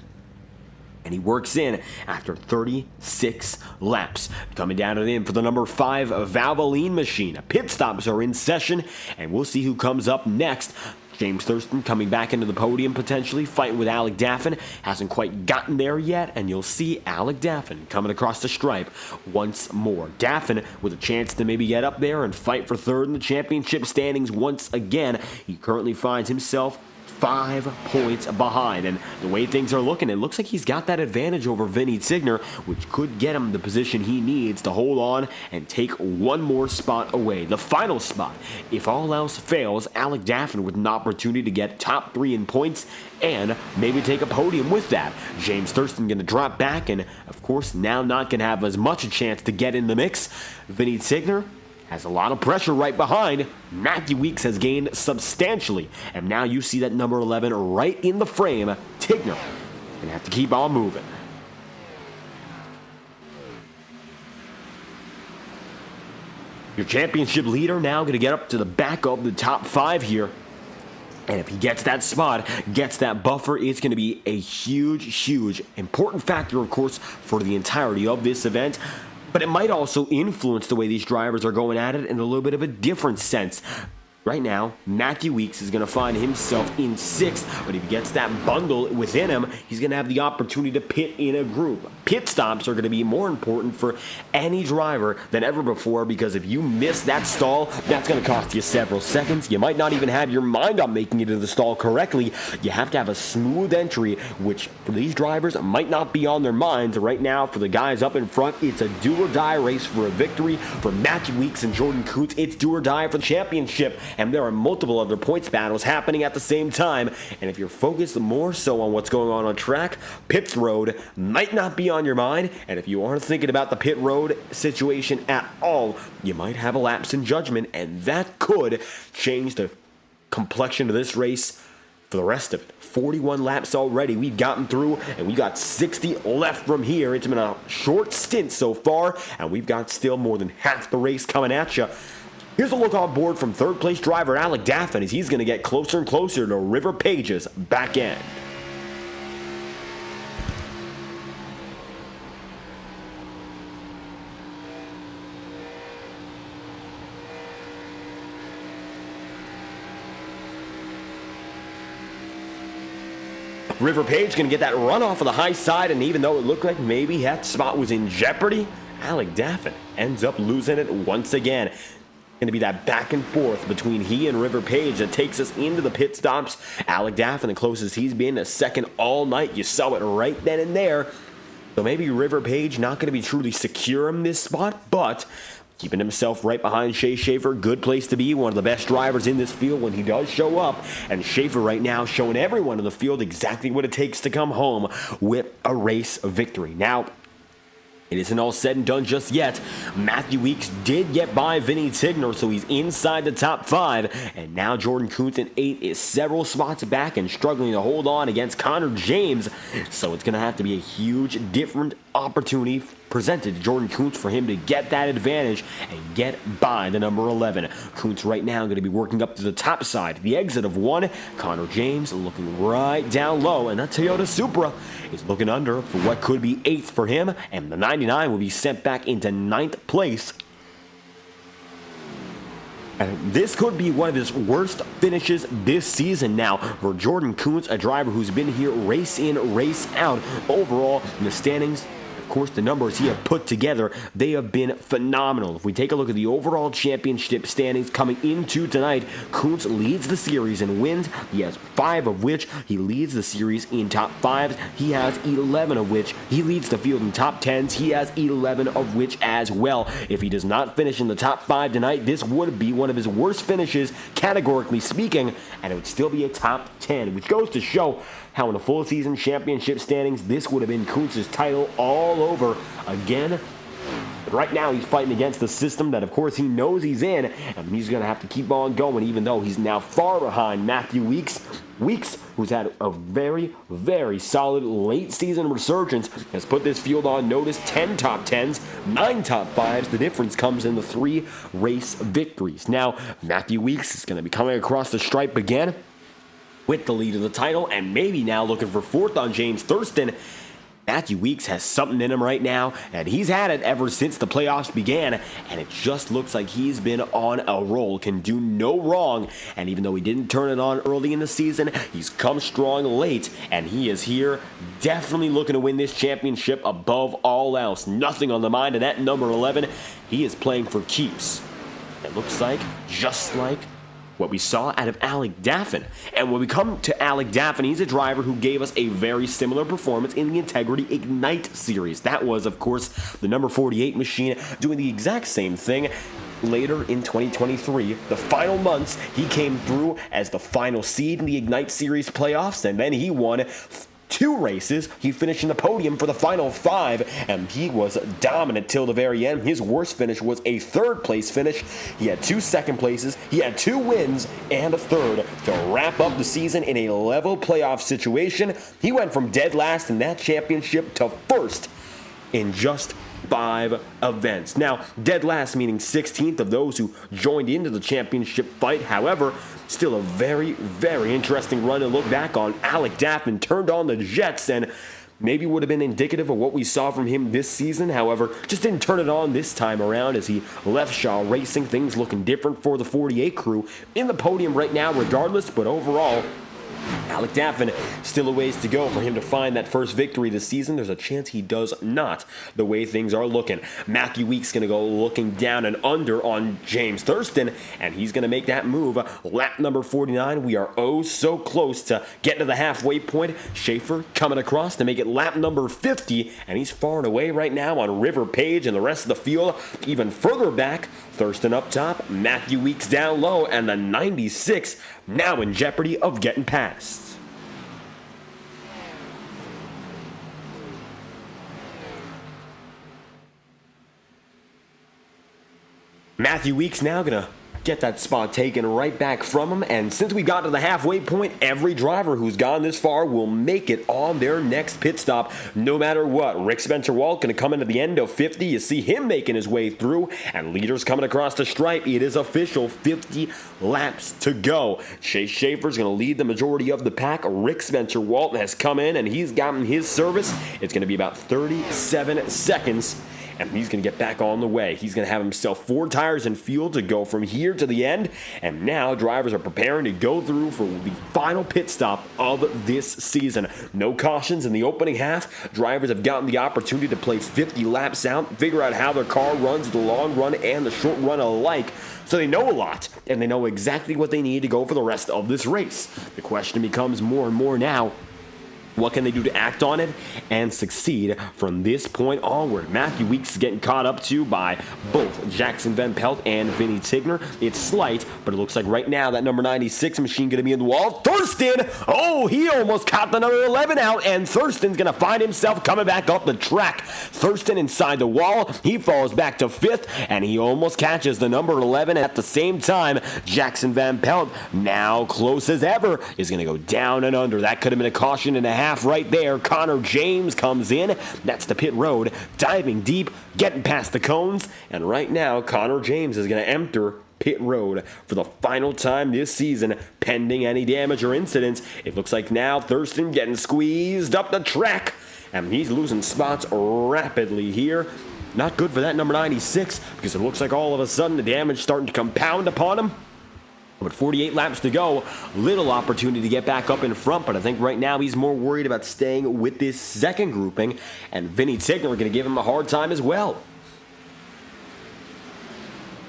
And he works in after 36 laps. Coming down and in for the number 5 Valvoline machine. Pit stops are in session, and we'll see who comes up next. James Thurston coming back into the podium potentially, fighting with Alec Daffin. Hasn't quite gotten there yet, and you'll see Alec Daffin coming across the stripe once more. Daffin with a chance to maybe get up there and fight for 3rd in the championship standings once again. He currently finds himself 5 points behind, and the way things are looking, it looks like he's got that advantage over Vinny Tigner, which could get him the position he needs to hold on and take one more spot away. The final spot, if all else fails, Alec Daffin with an opportunity to get top 3 in points and maybe take a podium with that. James Thurston going to drop back, and of course now not going to have as much a chance to get in the mix. Vinny Tigner has a lot of pressure right behind. Matthew Weeks has gained substantially, and now you see that number 11 right in the frame. Tigner gonna have to keep on moving. Your championship leader now going to get up to the back of the top 5 here. And if he gets that spot, gets that buffer, it's going to be a huge important factor, of course, for the entirety of this event. But it might also influence the way these drivers are going at it in a little bit of a different sense. Right now, Matthew Weeks is going to find himself in 6th, but if he gets that bundle within him, he's going to have the opportunity to pit in a group. Pit stops are going to be more important for any driver than ever before, because if you miss that stall, that's going to cost you several seconds. You might not even have your mind on making it to the stall correctly. You have to have a smooth entry, which for these drivers might not be on their minds. Right now, for the guys up in front, it's a do-or-die race for a victory. For Matthew Weeks and Jordan Kuntz, it's do-or-die for the championship. And there are multiple other points battles happening at the same time. And if you're focused more so on what's going on track, pits road might not be on your mind. And if you aren't thinking about the pit road situation at all, you might have a lapse in judgment, and that could change the complexion of this race for the rest of it. 41 laps already we've gotten through, and we got 60 left from here. It's been a short stint so far, and we've got still more than half the race coming at you. Here's a look on board from third place driver Alec Daffin as he's going to get closer and closer to River Page's back end. River Page going to get that run off of the high side, and even though it looked like maybe that spot was in jeopardy, Alec Daffin ends up losing it once again. Going to be that back and forth between he and River Page that takes us into the pit stops. Alec Daffin, the closest he's been to second all night. You saw it right then and there. So maybe River Page not going to be truly secure in this spot, but keeping himself right behind Shea Schaefer. Good place to be. One of the best drivers in this field when he does show up. And Schaefer right now showing everyone in the field exactly what it takes to come home with a race victory. Now, it isn't all said and done just yet. Matthew Weeks did get by Vinny Tigner, so he's inside the top 5. And now Jordan Kuntz in 8 is several spots back and struggling to hold on against Connor James. So it's going to have to be a huge different opportunity presented to Jordan Kuntz for him to get that advantage and get by the number 11. Kuntz right now going to be working up to the top side. The exit of 1. Connor James looking right down low, and that Toyota Supra is looking under for what could be 8th for him, and the 99 will be sent back into 9th place. And this could be one of his worst finishes this season now for Jordan Kuntz, a driver who's been here race in, race out. Overall, in the standings, of course, the numbers he has put together, they have been phenomenal. If we take a look at the overall championship standings coming into tonight, Kuntz leads the series in wins. He has 5 of which he leads the series in top 5s. He has 11 of which he leads the field in top 10s. He has 11 of which as well. If he does not finish in the top 5 tonight, this would be one of his worst finishes, categorically speaking, and it would still be a top 10, which goes to show how in the full season championship standings, this would have been Kuntz's title all over again. But right now, he's fighting against the system that, of course, he knows he's in, and he's going to have to keep on going, even though he's now far behind Matthew Weeks. Weeks, who's had a very solid late season resurgence, has put this field on notice. 10 top 10s, 9 top 5s. The difference comes in the 3 race victories. Now, Matthew Weeks is going to be coming across the stripe again with the lead of the title, and maybe now looking for 4th on James Thurston. Matthew Weeks has something in him right now, and he's had it ever since the playoffs began, and it just looks like he's been on a roll, can do no wrong. And even though he didn't turn it on early in the season, he's come strong late, and he is here definitely looking to win this championship above all else. Nothing on the mind of that number 11. He is playing for keeps. It looks like, just like what we saw out of Alec Daffin. And when we come to Alec Daffin, he's a driver who gave us a very similar performance in the Integrity Ignite series. That was, of course, the number 48 machine doing the exact same thing. Later in 2023, the final months, he came through as the final seed in the Ignite Series playoffs, and then he won 2 races. He finished in the podium for the final 5, and he was dominant till the very end. His worst finish was a 3rd place finish. He had 2 second places, he had 2 wins, and a 3rd to wrap up the season in a level playoff situation. He went from dead last in that championship to 1st in just 5 events. Now, dead last meaning 16th of those who joined into the championship fight. However, still a very, very interesting run to look back on. Alec Daffin turned on the Jets and maybe would have been indicative of what we saw from him this season. However, just didn't turn it on this time around as he left Shaw Racing. Things looking different for the 48 crew in the podium right now regardless, but overall, Alec Daffin, still a ways to go for him to find that first victory this season. There's a chance he does not, the way things are looking. Matthew Weeks going to go looking down and under on James Thurston, and he's going to make that move. Lap number 49, we are oh so close to getting to the halfway point. Schaefer coming across to make it lap number 50, and he's far and away right now on River Page and the rest of the field even further back. Thurston up top, Matthew Weeks down low, and the 96 now in jeopardy of getting past. Matthew Weeks now gonna get that spot taken right back from him, and since we got to the halfway point, every driver who's gone this far will make it on their next pit stop, no matter what. Rick Spencer-Walt going to come into the end of 50. You see him making his way through, and leaders coming across the stripe. It is official, 50 laps to go. Chase Schaefer's going to lead the majority of the pack. Rick Spencer-Walt has come in, and he's gotten his service. It's going to be about 37 seconds. And he's going to get back on the way. He's going to have himself 4 tires and fuel to go from here to the end. And now drivers are preparing to go through for the final pit stop of this season. No cautions in the opening half. Drivers have gotten the opportunity to play 50 laps out, figure out how their car runs the long run and the short run alike. So they know a lot, and they know exactly what they need to go for the rest of this race. The question becomes more and more now, what can they do to act on it and succeed from this point onward? Matthew Weeks is getting caught up to by both Jackson Van Pelt and Vinny Tigner. It's slight, but it looks like right now that number 96 machine going to be in the wall. Thurston! Oh, he almost caught the number 11 out, and Thurston's going to find himself coming back up the track. Thurston inside the wall. He falls back to 5th, and he almost catches the number 11 at the same time. Jackson Van Pelt, now close as ever, is going to go down and under. That could have been a caution and a half right there. Connor James comes in. That's the pit road, diving deep, getting past the cones, and right now Connor James is going to enter pit road for the final time this season, pending any damage or incidents. It looks like now Thurston getting squeezed up the track, and he's losing spots rapidly here. Not good for that number 96, because it looks like all of a sudden the damage starting to compound upon him. With 48 laps to go, little opportunity to get back up in front, but I think right now he's more worried about staying with this second grouping, and Vinny Tigner are going to give him a hard time as well.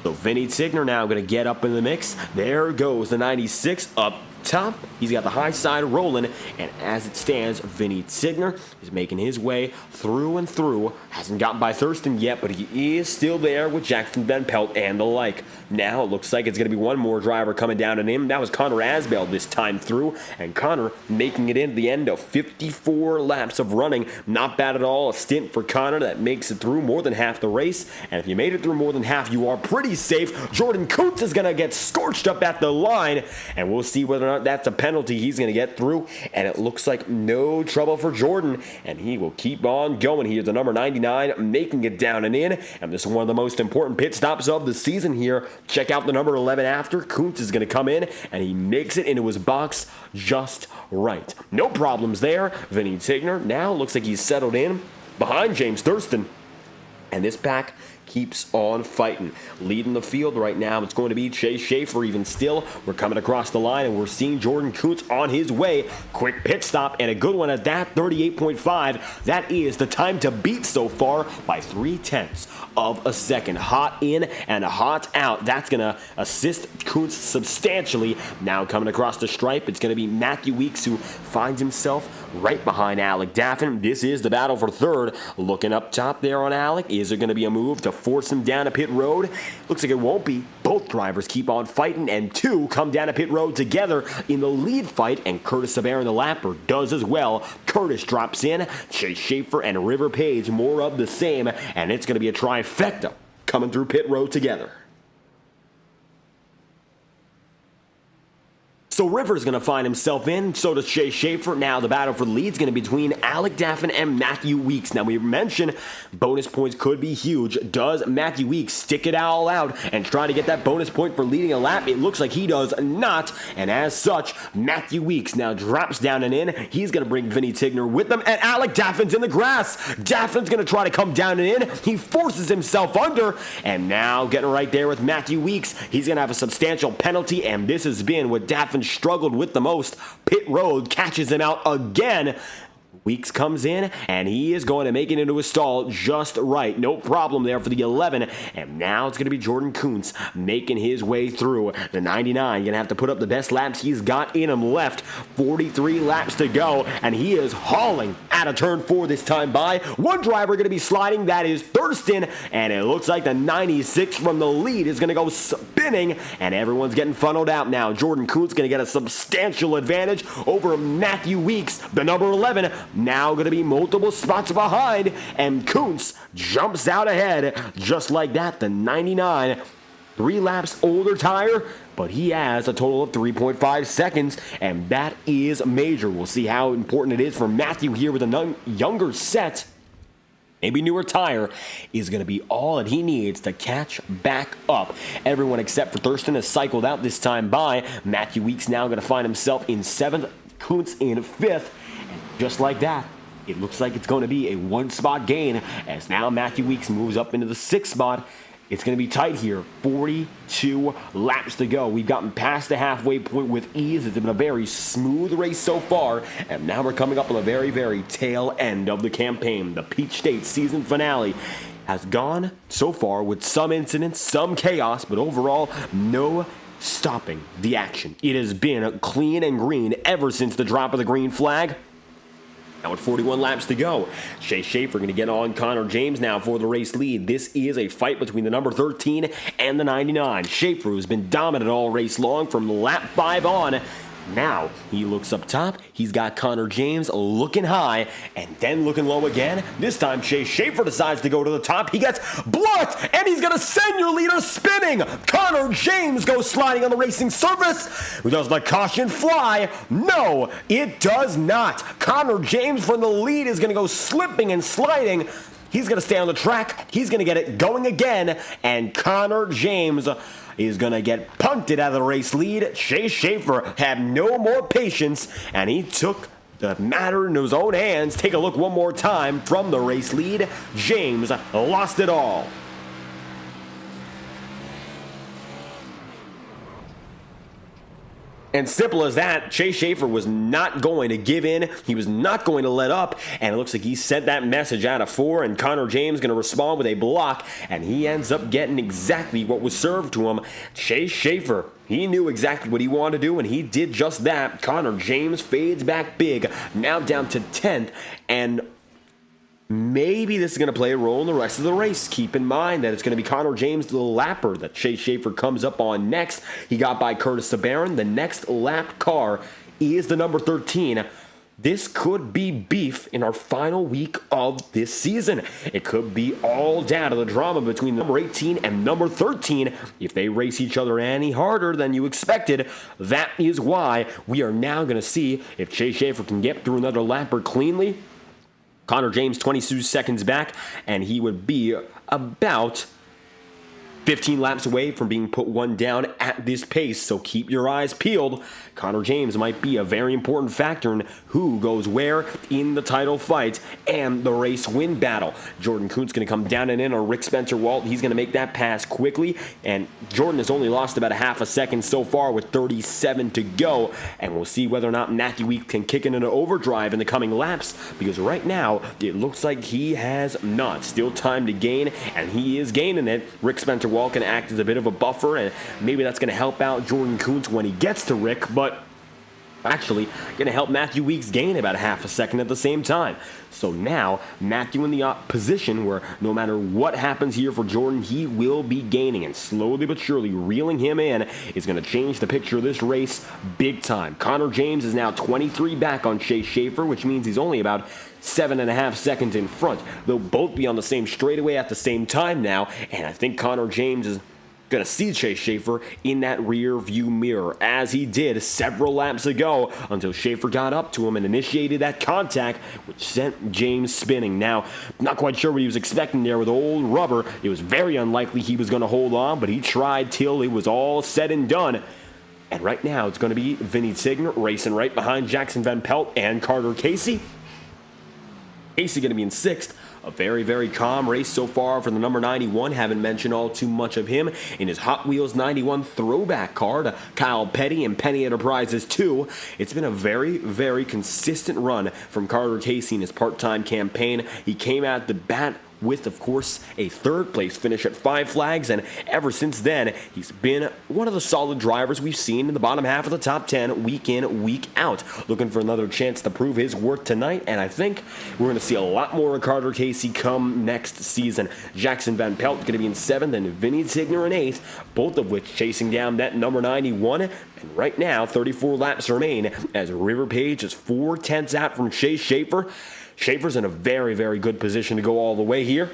So Vinny Tigner now going to get up in the mix. There goes the 96 up top. He's got the high side rolling, and as it stands, Vinny Tigner is making his way through and through. Hasn't gotten by Thurston yet, but he is still there with Jackson Van Pelt and the like. Now it looks like it's going to be one more driver coming down on him. That was Connor Asbell this time through, and Connor making it in the end of 54 laps of running. Not bad at all. A stint for Connor that makes it through more than half the race, and if you made it through more than half, you are pretty safe. Jordan Kuntz is going to get scorched up at the line, and we'll see whether or not that's a penalty he's going to get through, and it looks like no trouble for Jordan, and he will keep on going. Here's the number 99 making it down and in, and this is one of the most important pit stops of the season here. Check out the number 11 after. Kuntz is going to come in, and he makes it into his box just right. No problems there. Vinny Tigner now looks like he's settled in behind James Thurston, and this pack keeps on fighting. Leading the field right now, it's going to be Chase Schaefer even still. We're coming across the line, and we're seeing Jordan Kuntz on his way. Quick pit stop, and a good one at that, 38.5. That is the time to beat so far by 0.3 of a second. Hot in and hot out. That's going to assist Kuntz substantially. Now coming across the stripe, it's going to be Matthew Weeks who finds himself right behind Alec Daffin. This is the battle for third. Looking up top there on Alec. Is there going to be a move to force him down a pit road? Looks like it won't be. Both drivers keep on fighting, and two come down a pit road together in the lead fight, and Curtis Sabarin, the lapper, does as well. Curtis drops in. Chase Schaefer and River Page, more of the same, and it's going to be a trifecta coming through pit road together. So River's going to find himself in, so does Shea Schaefer. Now the battle for the lead is going to be between Alec Daffin and Matthew Weeks. Now we mentioned bonus points could be huge. Does Matthew Weeks stick it all out and try to get that bonus point for leading a lap? It looks like he does not, and as such, Matthew Weeks now drops down and in. He's going to bring Vinny Tigner with him, and Alec Daffin's in the grass. Daffin's going to try to come down and in. He forces himself under, and now getting right there with Matthew Weeks. He's going to have a substantial penalty, and this has been what Daffin struggled with the most. Pit road catches him out again. Weeks comes in, and he is going to make it into a stall just right. No problem there for the 11, and now it's going to be Jordan Kuntz making his way through. The 99 going to have to put up the best laps he's got in him left. 43 laps to go, and he is hauling out of turn 4 this time by. One driver going to be sliding, that is Thurston, and it looks like the 96 from the lead is going to go spinning, and everyone's getting funneled out now. Jordan Kuntz going to get a substantial advantage over Matthew Weeks, the number 11, now going to be multiple spots behind, and Kuntz jumps out ahead just like that. The 99, 3 laps older tire, but he has a total of 3.5 seconds, and that is major. We'll see how important it is for Matthew here with a younger set. Maybe newer tire is going to be all that he needs to catch back up. Everyone except for Thurston has cycled out this time by. Matthew Weeks now going to find himself in 7th, Kuntz in 5th. Just like that, it looks like it's going to be a 1-spot gain as now Matthew Weeks moves up into the 6th spot. It's going to be tight here. 42 laps to go. We've gotten past the halfway point with ease. It's been a very smooth race so far, and now we're coming up on the very, very tail end of the campaign. The Peach State season finale has gone so far with some incidents, some chaos, but overall, no stopping the action. It has been clean and green ever since the drop of the green flag. Now with 41 laps to go, Shea Schaefer going to get on Connor James now for the race lead. This is a fight between the number 13 and the 99. Schaefer, who's been dominant all race long from lap 5 on. Now he looks up top. He's got Connor James looking high and then looking low again. This time Shea Schaefer decides to go to the top. He gets blocked and he's going to send your leader spinning. Connor James goes sliding on the racing surface. Does the caution fly? No, it does not. Connor James from the lead is going to go slipping and sliding. He's going to stay on the track. He's going to get it going again. And Connor James is going to get punted out of the race lead. Shea Schaefer had no more patience, and he took the matter in his own hands. Take a look one more time from the race lead. James lost it all. And simple as that, Shea Schaefer was not going to give in. He was not going to let up. And it looks like he sent that message out of 4. And Connor James going to respond with a block. And he ends up getting exactly what was served to him. Shea Schaefer, he knew exactly what he wanted to do. And he did just that. Connor James fades back big. Now down to 10th. And maybe this is going to play a role in the rest of the race. Keep in mind that it's going to be Connor James, the lapper, that Shea Schaefer comes up on next. He got by Curtis Sabarin. The next lapped car is the number 13. This could be beef in our final week of this season. It could be all down to the drama between number 18 and number 13. If they race each other any harder than you expected, that is why we are now going to see if Shea Schaefer can get through another lapper cleanly. Connor James 22 seconds back, and he would be about 15 laps away from being put one down at this pace, so keep your eyes peeled. Connor James might be a very important factor in who goes where in the title fight and the race win battle. Jordan Kuntz going to come down and in on Rick Spencer-Walt. He's going to make that pass quickly, and Jordan has only lost about a half a second so far with 37 to go, and we'll see whether or not Matthew Weeks can kick it into overdrive in the coming laps, because right now it looks like he has not. Still time to gain, and he is gaining it. Rick Spencer-Walt can act as a bit of a buffer, and maybe that's going to help out Jordan Kuntz when he gets to Rick, but actually going to help Matthew Weeks gain about a half a second at the same time. So now Matthew in the position where no matter what happens here for Jordan, he will be gaining, and slowly but surely reeling him in is going to change the picture of this race big time. Connor James is now 23 back on Shea Schaefer, which means he's only about 7.5 seconds in front. They'll both be on the same straightaway at the same time now, and I think Connor James is going to see Chase Schaefer in that rear view mirror, as he did several laps ago, until Schaefer got up to him and initiated that contact, which sent James spinning. Now, not quite sure what he was expecting there with old rubber. It was very unlikely he was going to hold on, but he tried till it was all said and done. And right now, it's going to be Vinny Tigner racing right behind Jackson Van Pelt and Carter Casey. Casey going to be in 6th. A very, very calm race so far for the number 91. Haven't mentioned all too much of him in his Hot Wheels 91 throwback car to Kyle Petty and Penny Enterprises 2. It's been a very, very consistent run from Carter Casey in his part-time campaign. He came out the bat with, of course, a 3rd place finish at 5 Flags, and ever since then, he's been one of the solid drivers we've seen in the bottom half of the top 10 week in, week out. Looking for another chance to prove his worth tonight, and I think we're going to see a lot more of Carter Casey come next season. Jackson Van Pelt going to be in 7th, and Vinny Tigner in 8th, both of which chasing down that number 91. And right now, 34 laps remain as River Page is 4/10 out from Chase Schaefer. Schaefer's in a very, very good position to go all the way here.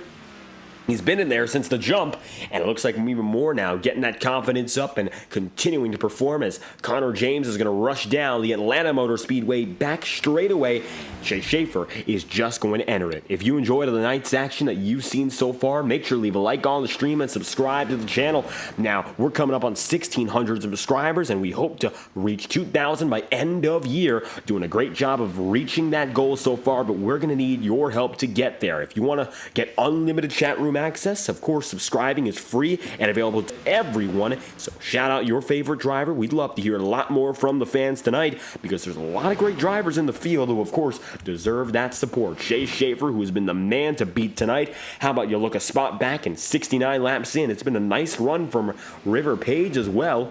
He's been in there since the jump, and it looks like even more now, getting that confidence up and continuing to perform as Connor James is going to rush down the Atlanta Motor Speedway back straightaway. Chase Schaefer is just going to enter it. If you enjoyed the night's action that you've seen so far, make sure to leave a like on the stream and subscribe to the channel. Now, we're coming up on 1,600 subscribers, and we hope to reach 2,000 by end of year. Doing a great job of reaching that goal so far, but we're going to need your help to get there. If you want to get unlimited chat room access, of course, subscribing is free and available to everyone. So shout out your favorite driver. We'd love to hear a lot more from the fans tonight, because there's a lot of great drivers in the field who, of course, deserve that support. Chase Schaefer, who has been the man to beat tonight. How about you look a spot back and 69 laps in? It's been a nice run from River Page as well.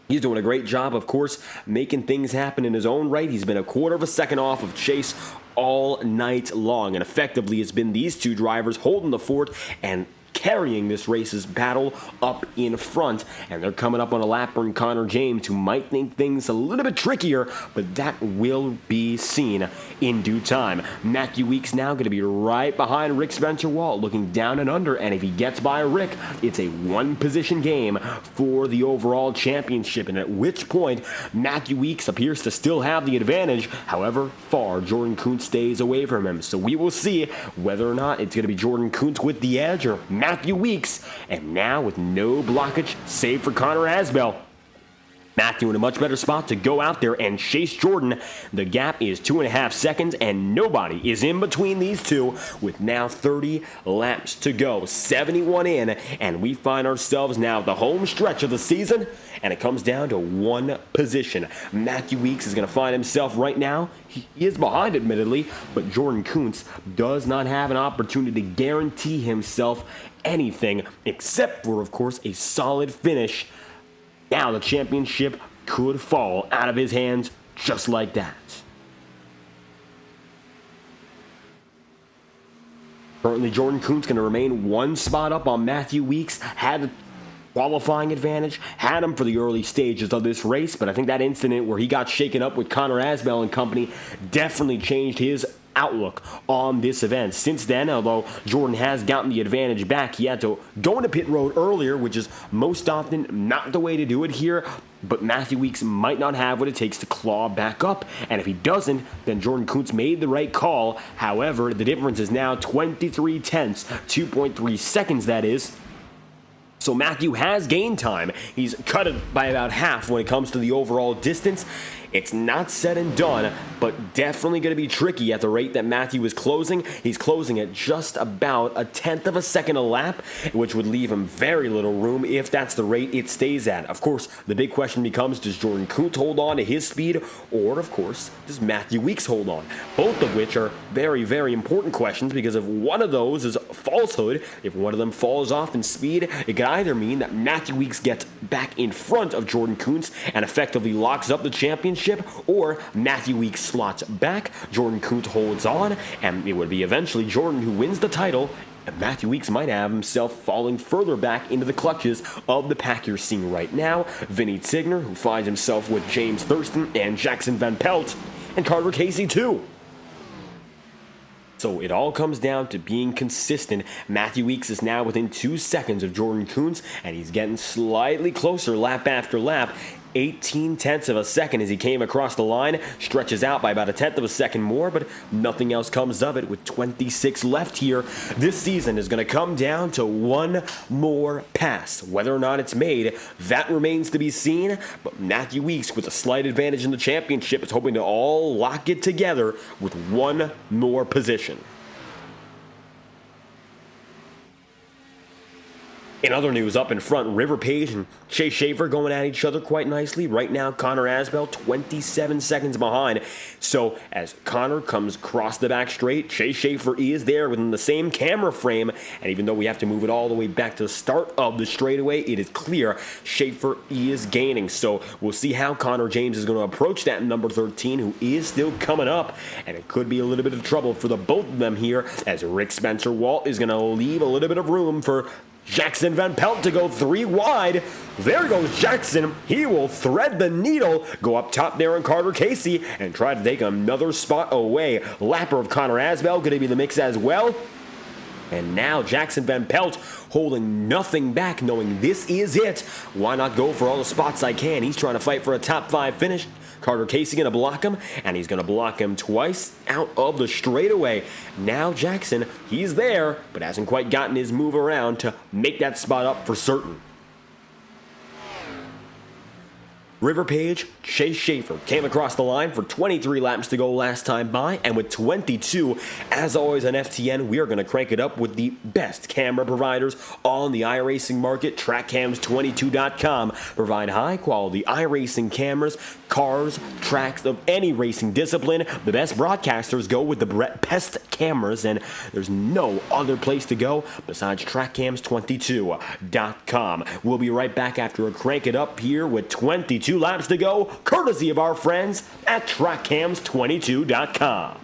He's doing a great job, of course, making things happen in his own right. He's been a 1/4 of a second off of Chase all night long, and effectively it's been these two drivers holding the fort and carrying this race's battle up in front. And they're coming up on a lap from Connor James, who might think things a little bit trickier, but that will be seen in due time. Matthew Weeks now going to be right behind Rick Spencer-Walt, looking down and under, and if he gets by Rick, it's a 1-position game for the overall championship, and at which point Matthew Weeks appears to still have the advantage. However, far Jordan Kuntz stays away from him, so we will see whether or not it's going to be Jordan Kuntz with the edge or Matthew Weeks. And now with no blockage, save for Connor Asbell, Matthew in a much better spot to go out there and chase Jordan. The gap is 2.5 seconds, and nobody is in between these two, with now 30 laps to go. 71 in, and we find ourselves now at the home stretch of the season, and it comes down to 1 position. Matthew Weeks is going to find himself right now. He is behind, admittedly, but Jordan Kuntz does not have an opportunity to guarantee himself anything, except for, of course, a solid finish. Now the championship could fall out of his hands just like that. Currently, Jordan Kuntz going to remain 1 spot up on Matthew Weeks. Had the qualifying advantage, had him for the early stages of this race, but I think that incident where he got shaken up with Connor Asbell and company definitely changed his outlook on this event. Since then, although Jordan has gotten the advantage back, he had to go into pit road earlier, which is most often not the way to do it here, but Matthew Weeks might not have what it takes to claw back up, and if he doesn't, then Jordan Kuntz made the right call. However, the difference is now 23 tenths, 2.3 seconds that is. So Matthew has gained time. He's cut it by about half when it comes to the overall distance. It's not said and done, but definitely going to be tricky at the rate that Matthew is closing. He's closing at just about 1/10 of a second a lap, which would leave him very little room if that's the rate it stays at. Of course, the big question becomes, does Jordan Kuntz hold on to his speed, or, of course, does Matthew Weeks hold on? Both of which are very, very important questions, because if one of those is a falsehood, if one of them falls off in speed, it could either mean that Matthew Weeks gets back in front of Jordan Kuntz and effectively locks up the championship, or Matthew Weeks slots back, Jordan Kuntz holds on, and it would be eventually Jordan who wins the title, and Matthew Weeks might have himself falling further back into the clutches of the pack you're seeing right now. Vinny Tigner, who finds himself with James Thurston and Jackson Van Pelt, and Carter Casey too. So it all comes down to being consistent. Matthew Weeks is now within 2 seconds of Jordan Kuntz, and he's getting slightly closer lap after lap. 18/10 of a second as he came across the line, stretches out by about 1/10 of a second more, but nothing else comes of it with 26 left here. This season is going to come down to one more pass. Whether or not it's made, that remains to be seen, but Matthew Weeks, with a slight advantage in the championship, is hoping to all lock it together with one more position. In other news, up in front, River Page and Chase Schaefer going at each other quite nicely. Right now, Connor Asbell 27 seconds behind. So as Connor comes across the back straight, Chase Schaefer is there within the same camera frame. And even though we have to move it all the way back to the start of the straightaway, it is clear Schaefer is gaining. So we'll see how Connor James is going to approach that number 13, who is still coming up. And it could be a little bit of trouble for the both of them here, as Rick Spencer Walt is going to leave a little bit of room for Jackson Van Pelt to go 3 wide. There goes Jackson. He will thread the needle, go up top there on Carter Casey, and try to take another spot away. Lapper of Connor Asbell going to be the mix as well. And now Jackson Van Pelt holding nothing back, knowing this is it. Why not go for all the spots I can? He's trying to fight for a top 5 finish. Carter Casey going to block him, and he's going to block him twice out of the straightaway. Now Jackson, he's there, but hasn't quite gotten his move around to make that spot up for certain. River Page, Chase Schaefer came across the line for 23 laps to go last time by, and with 22, as always on FTN, we are going to crank it up with the best camera providers on the iRacing market. TrackCams22.com provide high-quality iRacing cameras, cars, tracks of any racing discipline. The best broadcasters go with the best cameras, and there's no other place to go besides TrackCams22.com. We'll be right back after a crank it up here with 22 laps to go, courtesy of our friends at TrackCams22.com.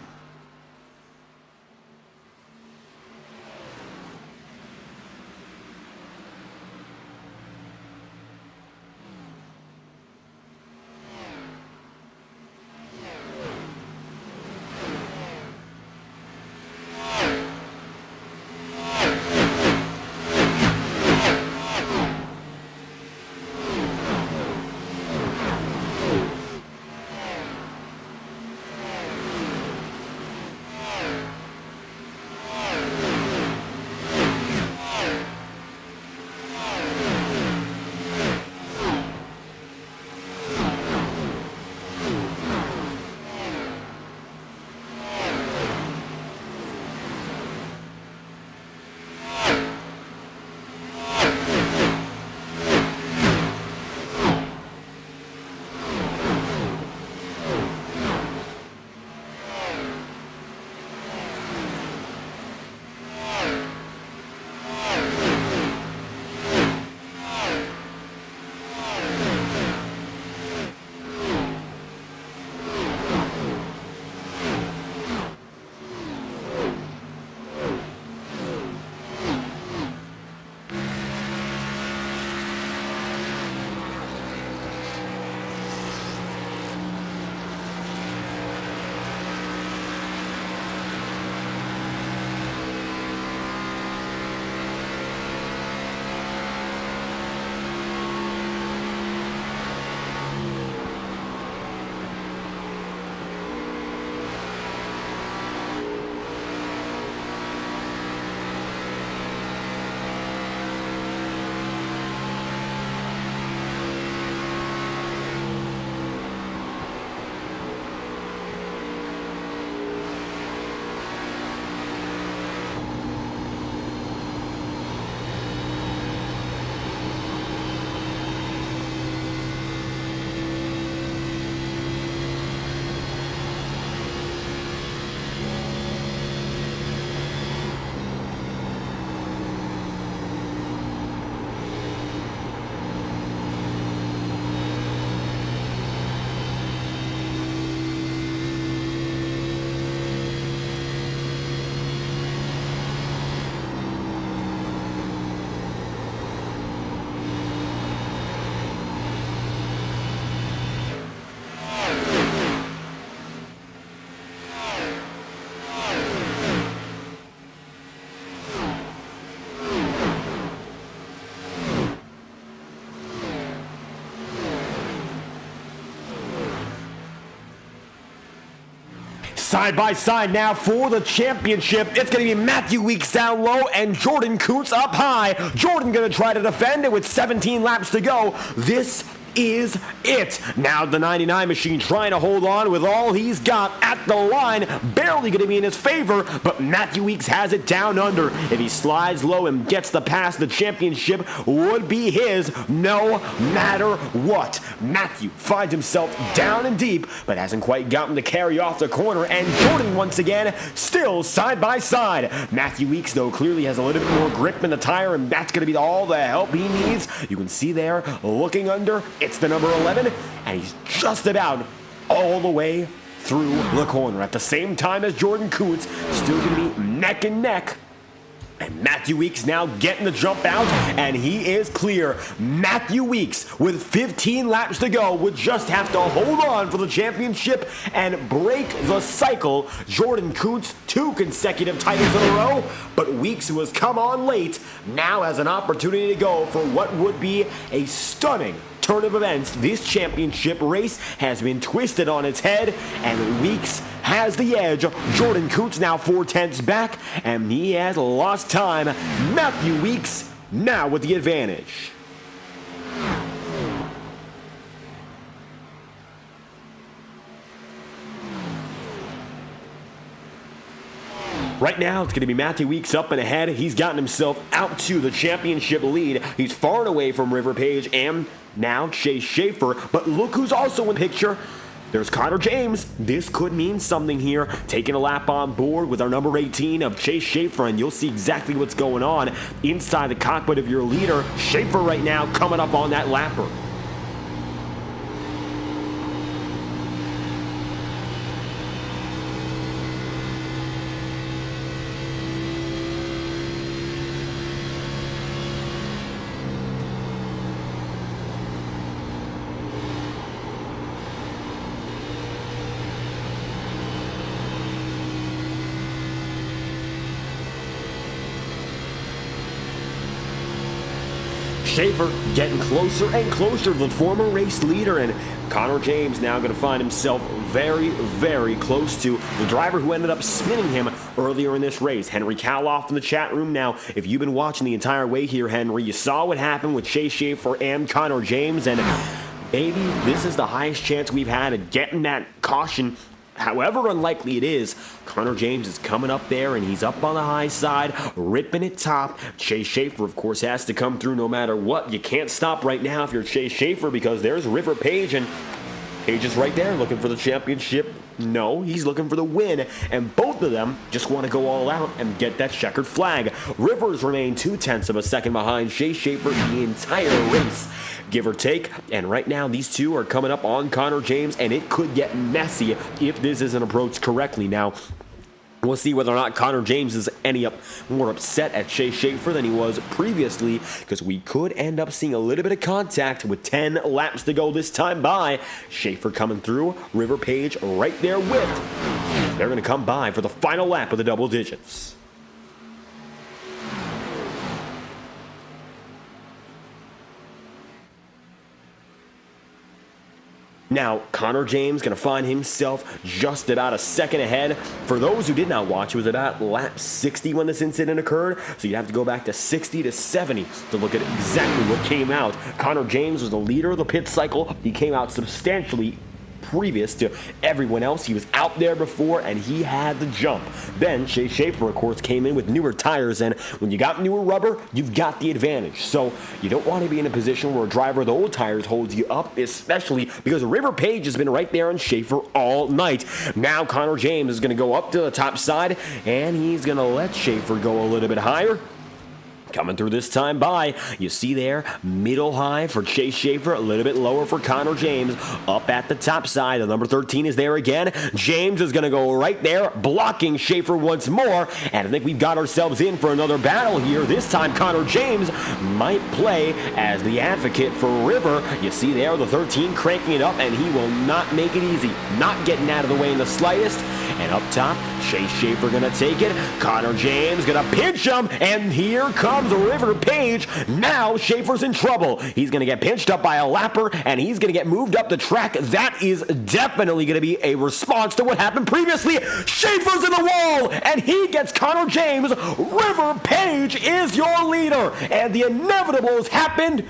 Side by side now for the championship. It's going to be Matthew Weeks down low and Jordan Kuntz up high. Jordan going to try to defend it with 17 laps to go. This is it. Now the 99 machine trying to hold on with all he's got at the line. Barely going to be in his favor, but Matthew Weeks has it down under. If he slides low and gets the pass, the championship would be his no matter what. Matthew finds himself down and deep, but hasn't quite gotten the carry off the corner, and Jordan once again still side by side. Matthew Weeks, though, clearly has a little bit more grip in the tire, and that's going to be all the help he needs. You can see there, looking under, it's the number 11, and he's just about all the way through the corner. At the same time as Jordan Kuntz, still going to be neck and neck. And Matthew Weeks now getting the jump out, and he is clear. Matthew Weeks, with 15 laps to go, would just have to hold on for the championship and break the cycle. Jordan Kuntz, 2 consecutive titles in a row, but Weeks, who has come on late, now has an opportunity to go for what would be a stunning turn of events. This championship race has been twisted on its head, and Weeks has the edge. Jordan Kuntz now 4/10 back, and he has lost time. Matthew Weeks now with the advantage. Right now, it's going to be Matthew Weeks up and ahead. He's gotten himself out to the championship lead. He's far and away from River Page and now Chase Schaefer. But look who's also in the picture. There's Connor James. This could mean something here. Taking a lap on board with our number 18 of Chase Schaefer, and you'll see exactly what's going on inside the cockpit of your leader. Schaefer right now coming up on that lapper. Schaefer getting closer and closer to the former race leader, and Connor James now going to find himself very, very close to the driver who ended up spinning him earlier in this race. Henry Caloff in the chat room. Now, if you've been watching the entire way here, Henry, you saw what happened with Chase Schaefer and Connor James, and baby, this is the highest chance we've had of getting that caution. However unlikely it is, Connor James is coming up there, and he's up on the high side, ripping it top. Chase Schaefer, of course, has to come through no matter what. You can't stop right now if you're Chase Schaefer, because there's River Page, and Page is right there looking for the championship. No, he's looking for the win, and both of them just want to go all out and get that checkered flag. Rivers remain 0.2 of a second behind Chase Schaefer the entire race, give or take, and right now these two are coming up on Connor James, and it could get messy if this isn't approached correctly. Now, we'll see whether or not Connor James is any more upset at Chase Schaefer than he was previously, because we could end up seeing a little bit of contact with 10 laps to go this time by. Schaefer coming through, River Page right there with. They're going to come by for the final lap of the double digits. Now, Connor James going to find himself just about a second ahead. For those who did not watch, it was about lap 60 when this incident occurred, so you'd have to go back to 60 to 70 to look at exactly what came out. Connor James was the leader of the pit cycle. He came out substantially previous to everyone else. He was out there before, and he had the jump. Then Chase Schaefer, of course, came in with newer tires, and when you got newer rubber, you've got the advantage. So you don't want to be in a position where a driver of the old tires holds you up, especially because River Page has been right there on Schaefer all night. Now Connor James is going to go up to the top side, and he's going to let Schaefer go a little bit higher. Coming through this time by, you see there, middle high for Chase Schaefer, a little bit lower for Connor James. Up at the top side, the number 13 is there again. James is going to go right there, blocking Schaefer once more, and I think we've got ourselves in for another battle here. This time, Connor James might play as the advocate for River. You see there, the 13 cranking it up, and he will not make it easy. Not getting out of the way in the slightest, And up top, Chase Schaefer gonna take it. Connor James gonna pinch him, and here comes River Page. Now Schaefer's in trouble. He's gonna get pinched up by a lapper, and he's gonna get moved up the track. That is definitely gonna be a response to what happened previously. Schaefer's in the wall, and he gets Connor James. River Page is your leader, and the inevitable has happened.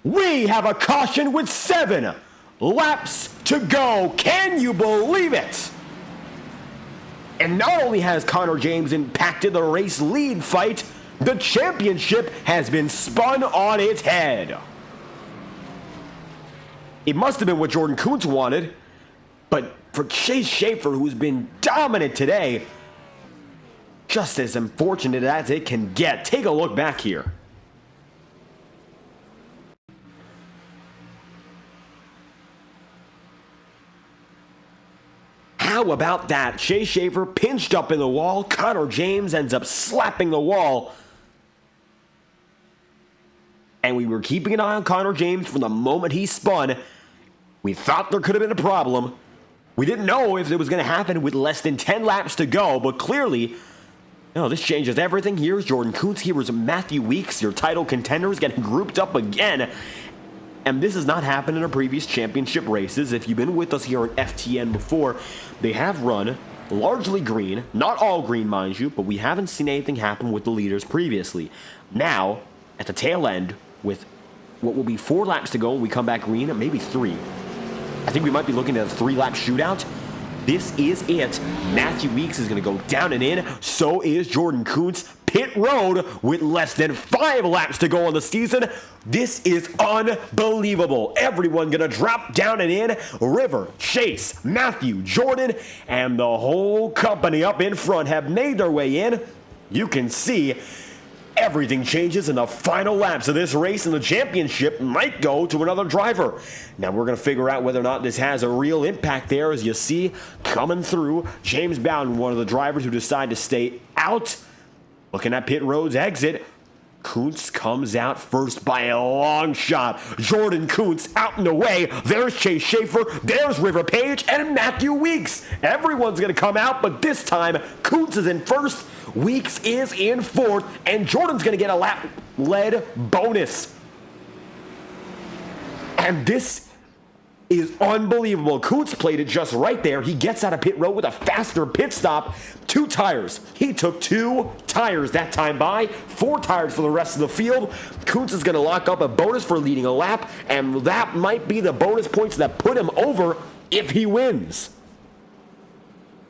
We have a caution with 7 laps to go. Can you believe it? And not only has Connor James impacted the race lead fight, the championship has been spun on its head. It must have been what Jordan Kuntz wanted, but for Chase Schaefer, who's been dominant today, just as unfortunate as it can get. Take a look back here. How about that? Chase Schaefer pinched up in the wall. Connor James ends up slapping the wall. And we were keeping an eye on Connor James from the moment he spun. We thought there could have been a problem. We didn't know if it was going to happen with less than 10 laps to go, but clearly, this changes everything. Here's Jordan Kuntz. Here's Matthew Weeks, your title contenders, getting grouped up again. And this has not happened in our previous championship races. If you've been with us here at FTN before, they have run largely green. Not all green, mind you, but we haven't seen anything happen with the leaders previously. Now, at the tail end, with what will be 4 laps to go when we come back green, maybe 3. I think we might be looking at a 3-lap shootout. This is it. Matthew Weeks is going to go down and in. So is Jordan Kuntz. Pit road with less than 5 laps to go on the season. This is unbelievable. Everyone going to drop down and in. River, Chase, Matthew, Jordan, and the whole company up in front have made their way in. You can see everything changes in the final laps of this race, and the championship might go to another driver. Now we're going to figure out whether or not this has a real impact there. As you see, coming through, James Bowden, one of the drivers who decided to stay out. Looking at pit road's exit, Kuntz comes out first by a long shot. Jordan Kuntz out in the way. There's Chase Schaefer. There's River Page and Matthew Weeks. Everyone's going to come out, but this time Kuntz is in first. Weeks is in 4th, and Jordan's going to get a lap lead bonus. And this is unbelievable. Kuntz played it just right there. He gets out of pit road with a faster pit stop. 2 tires. He took 2 tires that time by. 4 tires for the rest of the field. Kuntz is going to lock up a bonus for leading a lap, and that might be the bonus points that put him over if he wins.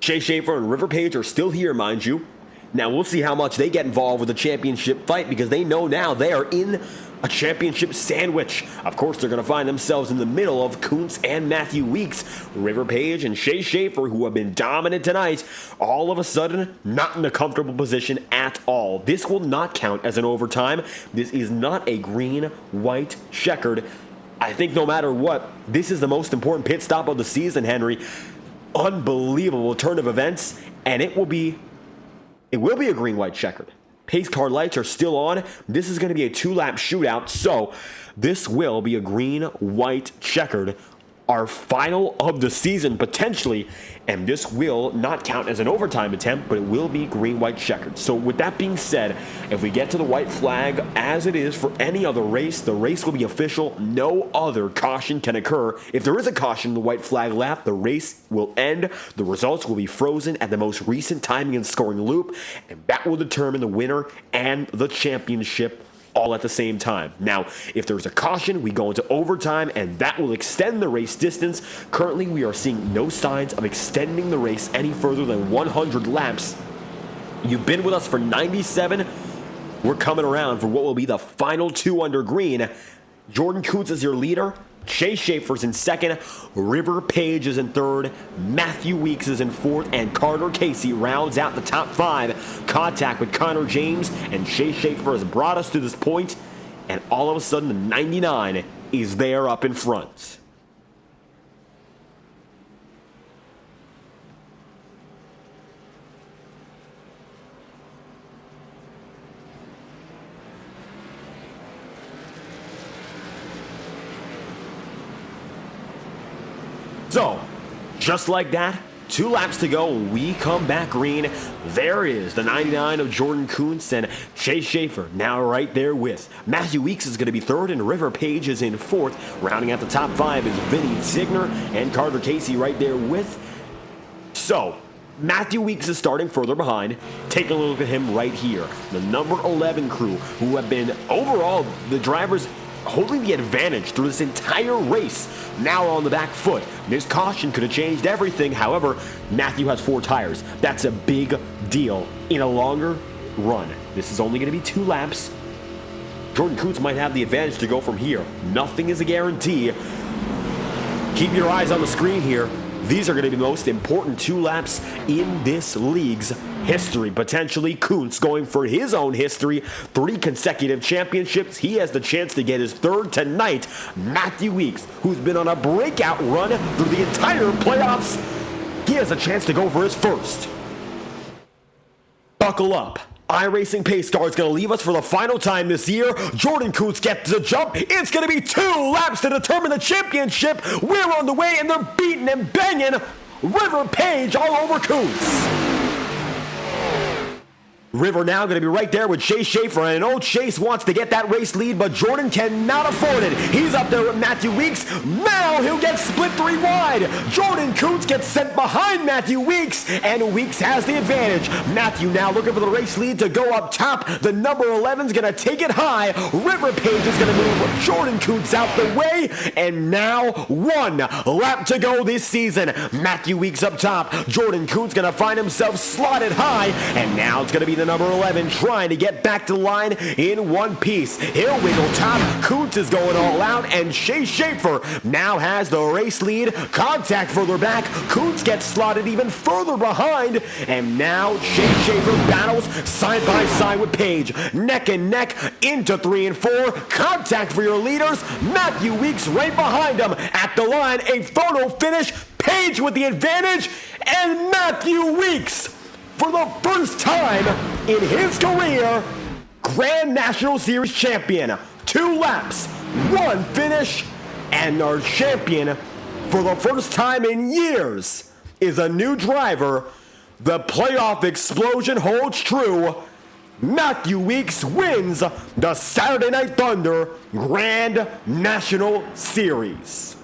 Chase Schaefer and River Page are still here, mind you. Now, we'll see how much they get involved with the championship fight, because they know now they are in a championship sandwich. Of course, they're going to find themselves in the middle of Kuntz and Matthew Weeks. River Page and Chase Schaefer, who have been dominant tonight, all of a sudden not in a comfortable position at all. This will not count as an overtime. This is not a green, white, checkered. I think no matter what, this is the most important pit stop of the season, Henry. Unbelievable turn of events, and it will be a green, white, checkered. Pace car lights are still on. This is going to be a 2-lap shootout, so this will be a green, white, checkered. Our final of the season, potentially, and this will not count as an overtime attempt, but it will be green, white, checkered. So with that being said, if we get to the white flag, as it is for any other race, the race will be official. No other caution can occur. If there is a caution in the white flag lap, the race will end. The results will be frozen at the most recent timing and scoring loop, and that will determine the winner and the championship all at the same time. Now, if there's a caution, we go into overtime, and that will extend the race distance. Currently, we are seeing no signs of extending the race any further than 100 laps. You've been with us for 97. We're coming around for what will be the final 2 under green. Jordan Kuntz is your leader. Chase Schaefer's in second, River Page is in third, Matthew Weeks is in fourth, and Carter Casey rounds out the top 5. Contact with Connor James and Chase Schaefer has brought us to this point, and all of a sudden the 99 is there up in front. So, just like that, 2 laps to go. We come back green. There is the 99 of Jordan Kuntz and Chase Schaefer now right there with. Matthew Weeks is going to be third and River Page is in fourth. Rounding out the top 5 is Vinny Signer and Carter Casey right there with. So, Matthew Weeks is starting further behind. Take a look at him right here. The number 11 crew who have been overall the drivers holding the advantage through this entire race, now on the back foot. This caution could have changed everything. However, Matthew has 4 tires. That's a big deal in a longer run. This is only going to be 2 laps. Jordan Kuntz might have the advantage to go from here. Nothing is a guarantee. Keep your eyes on the screen here. These are going to be the most important 2 laps in this league's history. Potentially, Kuntz going for his own history. 3 consecutive championships. He has the chance to get his 3rd tonight. Matthew Weeks, who's been on a breakout run through the entire playoffs, he has a chance to go for his 1st. Buckle up. iRacing Pace Car is going to leave us for the final time this year. Jordan Kuntz gets the jump. It's going to be 2 laps to determine the championship. We're on the way, and they're beating and banging River Page all over Kuntz. River now going to be right there with Chase Schaefer, and I know Chase wants to get that race lead, but Jordan cannot afford it. He's up there with Matthew Weeks. Now he'll get split 3 wide. Jordan Kuntz gets sent behind Matthew Weeks, and Weeks has the advantage. Matthew now looking for the race lead to go up top. The number 11 is going to take it high. River Page is going to move Jordan Kuntz out the way, and now 1 lap to go this season. Matthew Weeks up top. Jordan Kuntz going to find himself slotted high, and now it's going to be the number 11 trying to get back to line in one piece. He'll wiggle top. Kuntz is going all out, and Chase Schaefer now has the race lead. Contact further back. Kuntz gets slotted even further behind, and now Chase Schaefer battles side by side with Page. Neck and neck into 3 and 4. Contact for your leaders. Matthew Weeks right behind him at the line. A photo finish. Page with the advantage, and Matthew Weeks, for the first time in his career, Grand National Series champion. 2 laps, 1 finish, and our champion for the first time in years is a new driver. The playoff explosion holds true. Matthew Weeks wins the Saturday Night Thunder Grand National Series.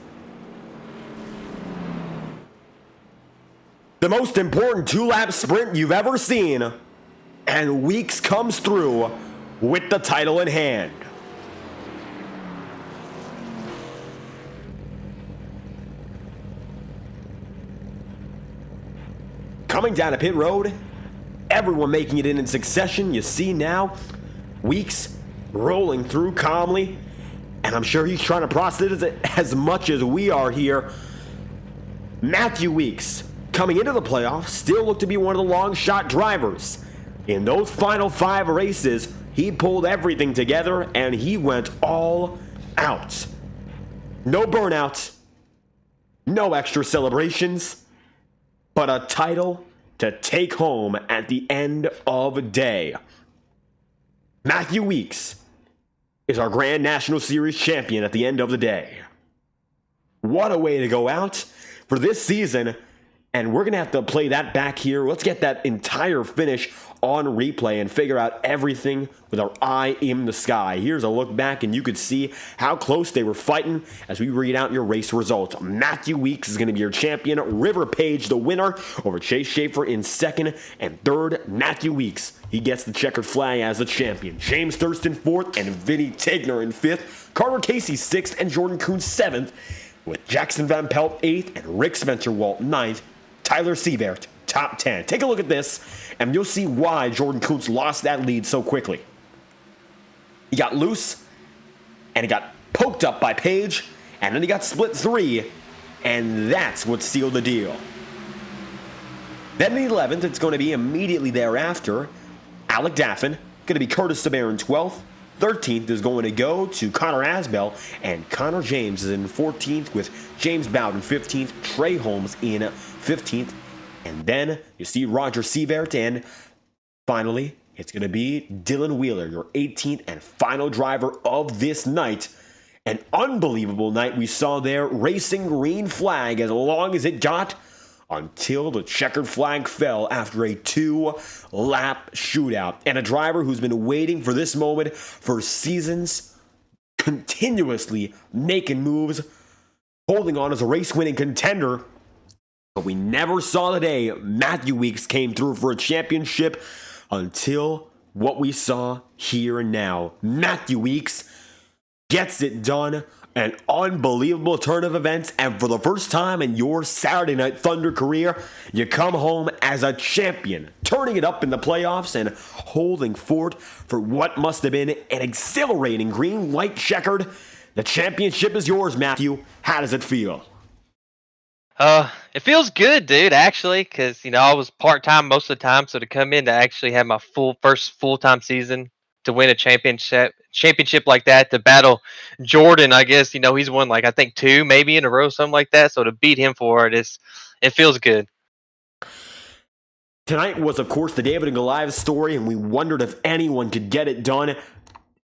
The most important 2-lap sprint you've ever seen, and Weeks comes through with the title in hand. Coming down a pit road, everyone making it in succession. You see now, Weeks rolling through calmly, and I'm sure he's trying to process it as much as we are here. Matthew Weeks, coming into the playoffs, still looked to be one of the long shot drivers. In those final 5 races, he pulled everything together and he went all out. No burnouts, no extra celebrations, but a title to take home at the end of the day. Matthew Weeks is our Grand National Series champion at the end of the day. What a way to go out for this season. And we're going to have to play that back here. Let's get that entire finish on replay and figure out everything with our eye in the sky. Here's a look back, and you could see how close they were fighting as we read out your race results. Matthew Weeks is going to be your champion. River Page, the winner, over Chase Schaefer in 2nd, and 3rd, Matthew Weeks. He gets the checkered flag as the champion. James Thurston 4th, and Vinny Signer in 5th. Carter Casey 6th, and Jordan Kuntz 7th, with Jackson Van Pelt 8th, and Rick Spencer-Walt 9th. Tyler Seavert, top 10. Take a look at this, and you'll see why Jordan Kuntz lost that lead so quickly. He got loose, and he got poked up by Page, and then he got split 3, and that's what sealed the deal. Then in the 11th, it's going to be immediately thereafter, Alec Daffin, going to be Curtis Saber in 12th. 13th is going to go to Connor Asbell, and Connor James is in 14th with James Bowden 15th, Trey Holmes in 15th, and then you see Roger Sievert, and finally it's going to be Dylan Wheeler, your 18th and final driver of this night. An unbelievable night we saw there, racing green flag as long as it got until the checkered flag fell after a 2-lap shootout. And a driver who's been waiting for this moment for seasons, continuously making moves, holding on as a race-winning contender. But we never saw the day Matthew Weeks came through for a championship until what we saw here and now. Matthew Weeks gets it done. An unbelievable turn of events, and for the first time in your Saturday Night Thunder career, you come home as a champion, turning it up in the playoffs and holding fort for what must have been an exhilarating green-white checkered. The championship is yours, Matthew. How does it feel? It feels good, dude, actually, because, I was part-time most of the time, so to come in to actually have my first full-time season to win a championship like that, to battle Jordan, I guess, he's won, I think 2 maybe in a row, something like that, so to beat him for it, it feels good. Tonight was, of course, the David and Goliath story, and we wondered if anyone could get it done.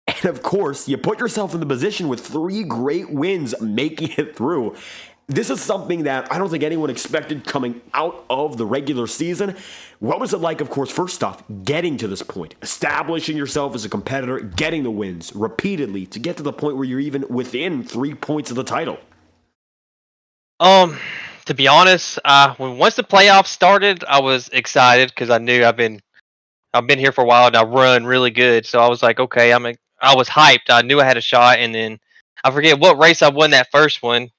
And, of course, you put yourself in the position with 3 great wins making it through. This is something that I don't think anyone expected coming out of the regular season. What was it like, of course, first off, getting to this point, establishing yourself as a competitor, getting the wins repeatedly to get to the point where you're even within 3 points of the title? To be honest, once the playoffs started, I was excited because I knew I've been here for a while and I run really good. So I was like, okay, I was hyped. I knew I had a shot, and then I forget what race I won that first one.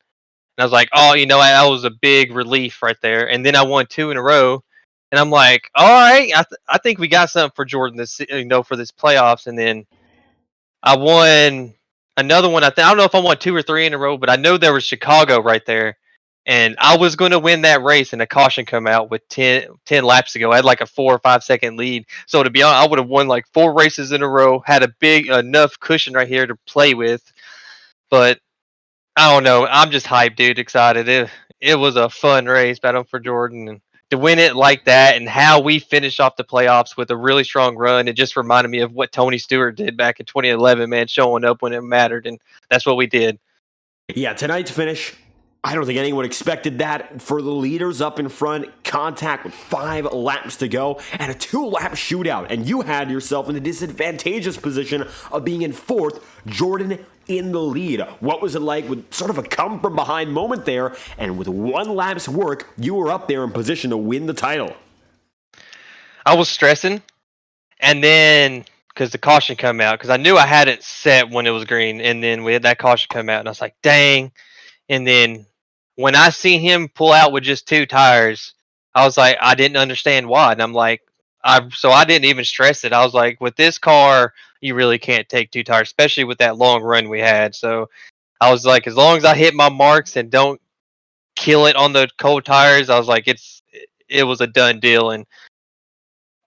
And I was like, oh, that was a big relief right there. And then I won 2 in a row. And I'm like, all right, I think we got something for Jordan this, for this playoffs. And then I won another one. I don't know if I won 2 or 3 in a row, but I know there was Chicago right there. And I was going to win that race, and a caution come out with 10 laps to go. I had a 4 or 5 second lead. So to be honest, I would have won 4 races in a row, had a big enough cushion right here to play with. But I don't know. I'm just hyped, dude. Excited. It was a fun race, battling for Jordan, and to win it like that, and how we finished off the playoffs with a really strong run. It just reminded me of what Tony Stewart did back in 2011, man, showing up when it mattered, and that's what we did. Yeah, tonight's finish, I don't think anyone expected that. For the leaders up in front, contact with 5 laps to go and a 2-lap shootout, and you had yourself in the disadvantageous position of being in 4th, Jordan in the lead. What was it like with sort of a come from behind moment there, and with 1 lap's work, you were up there in position to win the title? I was stressing, and then because the caution come out, because I knew I had it set when it was green, and then we had that caution come out, and I was like, dang. And then when I seen him pull out with just 2 tires, I was like, I didn't understand why. And I'm like, so I didn't even stress it. I was like, with this car, you really can't take 2 tires, especially with that long run we had. So I was like, as long as I hit my marks and don't kill it on the cold tires, I was like, it was a done deal. And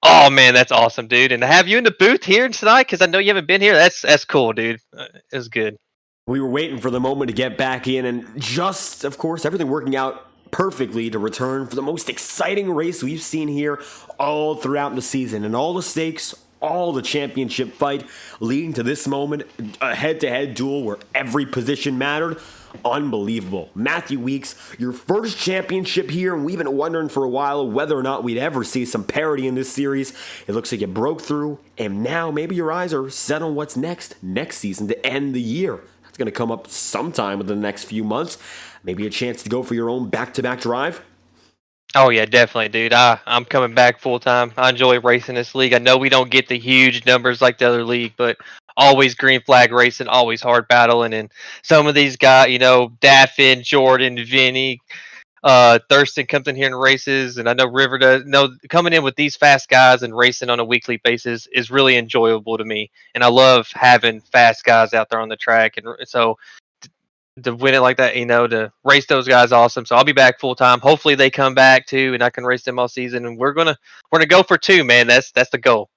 oh man, that's awesome, dude. And to have you in the booth here tonight, because I know you haven't been here, that's cool, dude. It was good. We were waiting for the moment to get back in, and just, of course, everything working out perfectly to return for the most exciting race we've seen here all throughout the season. And all the stakes, all the championship fight leading to this moment, a head-to-head duel where every position mattered. Unbelievable. Matthew Weeks, your first championship here, and we've been wondering for a while whether or not we'd ever see some parity in this series. It looks like you broke through, and now maybe your eyes are set on what's next season to end the year. Going to come up sometime within the next few months. Maybe a chance to go for your own back-to-back drive. Oh yeah, definitely, dude. I'm coming back full time. I enjoy racing this league. I know we don't get the huge numbers like the other league, but always green flag racing, always hard battling. And some of these guys, Daffin, Jordan, Vinny, Thurston comes in here and races, and I know River does. Coming in with these fast guys and racing on a weekly basis is really enjoyable to me, and I love having fast guys out there on the track. And so to win it like that, to race those guys, awesome. So I'll be back full time. Hopefully they come back too, and I can race them all season. And we're gonna go for 2, man. That's the goal.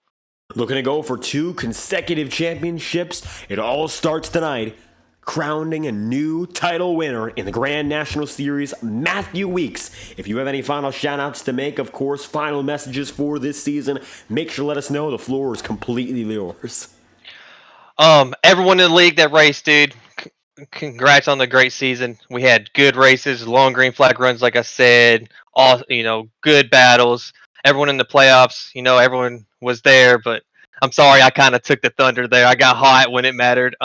Looking to go for 2 consecutive championships. It all starts tonight, crowning a new title winner in the Grand National Series, Matthew Weeks. If you have any final shout-outs to make, of course, final messages for this season, make sure to let us know. The floor is completely yours. Everyone in the league that raced, dude, congrats on the great season. We had good races, long green flag runs, like I said. All good battles. Everyone in the playoffs, everyone was there. But I'm sorry, I kind of took the thunder there. I got hot when it mattered.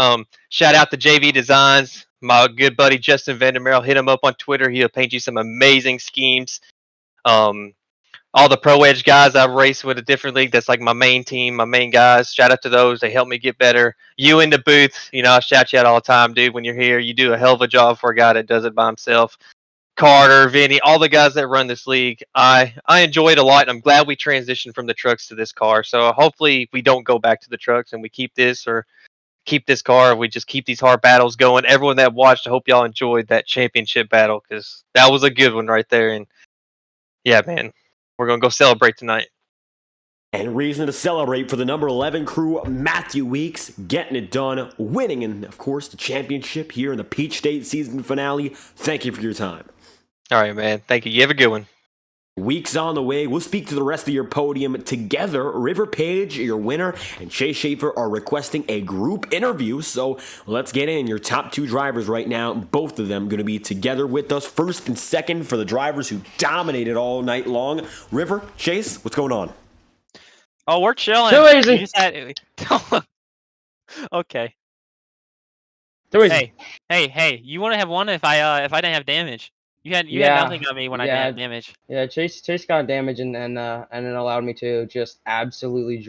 Shout out to JV Designs, my good buddy Justin Vandermeer. Hit him up on Twitter. He'll paint you some amazing schemes. Um, all the Pro Edge guys I've raced with a different league. That's like my main team, my main guys. Shout out to those. They help me get better. You in the booth, I shout you out all the time, dude. When you're here, you do a hell of a job for a guy that does it by himself. Carter, Vinny, all the guys that run this league. I enjoy it a lot. And I'm glad we transitioned from the trucks to this car. So hopefully we don't go back to the trucks and we keep this car. We just keep these hard battles going. Everyone that watched, I hope y'all enjoyed that championship battle because that was a good one right there. And yeah, man. We're going to go celebrate tonight. And reason to celebrate for the number 11 crew, Matthew Weeks, getting it done, winning, and of course, the championship here in the Peach State season finale. Thank you for your time. All right, man. Thank you. You have a good one. Weeks on the way. We'll speak to the rest of your podium together. River Page, your winner, and Chase Schaefer are requesting a group interview. So let's get in. Your top two drivers right now, both of them going to be together with us. First and second for the drivers who dominated all night long. River, Chase, what's going on? Oh, we're chilling. Too easy. Okay. Too easy. Hey! You want to have one if I didn't have damage? You had nothing on me when I didn't have damage. Yeah, Chase got damage and it allowed me to just absolutely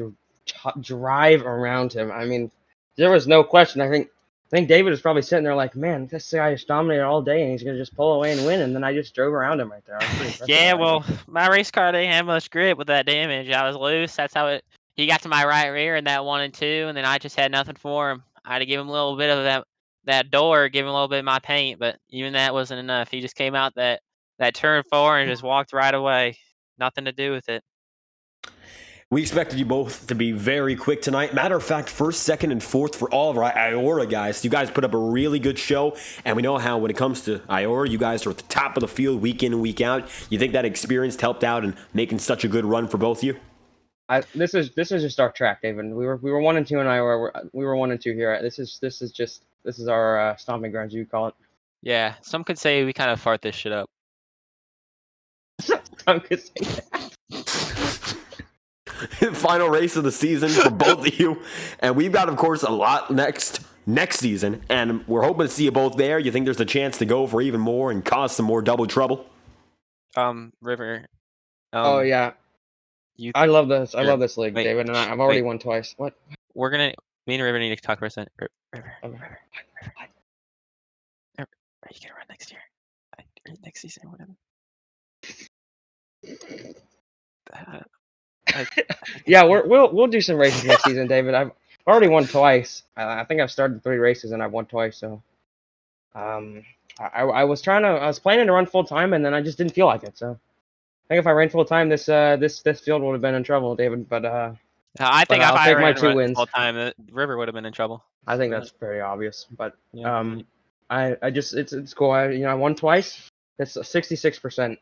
drive around him. I mean, there was no question. I think David was probably sitting there like, man, this guy just dominated all day and he's gonna just pull away and win. And then I just drove around him right there. Yeah, well, my race car didn't have much grip with that damage. I was loose. That's how he got to my right rear in that 1 and 2, and then I just had nothing for him. I had to give him a little bit of that door, give him a little bit of my paint, but even that wasn't enough. He just came out that turn 4 and just walked right away. Nothing to do with it. We expected you both to be very quick tonight. Matter of fact, first, second, and fourth for all of our IORA guys. You guys put up a really good show, and we know how when it comes to IORA, you guys are at the top of the field week in and week out. You think that experience helped out in making such a good run for both of you? This is just our track, David. We were 1 and 2 in IORA. We were 1 and 2 here. This is our stomping grounds, you call it. Yeah, some could say we kind of fart this shit up. Some could say that. Final race of the season for both of you, and we've got, of course, a lot next season, and we're hoping to see you both there. You think there's a chance to go for even more and cause some more double trouble? River. Oh yeah. I love this. I love this league, wait, David, and I've already won twice. What? Me and River need to talk for a second. River. Are you gonna run next year? Next season, whatever. Yeah, we'll do some races next season, David. I've already won twice. I think I've started 3 races and I've won twice. So, I was planning to run full time, and then I just didn't feel like it. So, I think if I ran full time, this field would have been in trouble, David. But I think I'll if I take my ran 2 wins full time, River would have been in trouble. I think that's very obvious. But Yeah. it's cool. I won twice. It's a 66%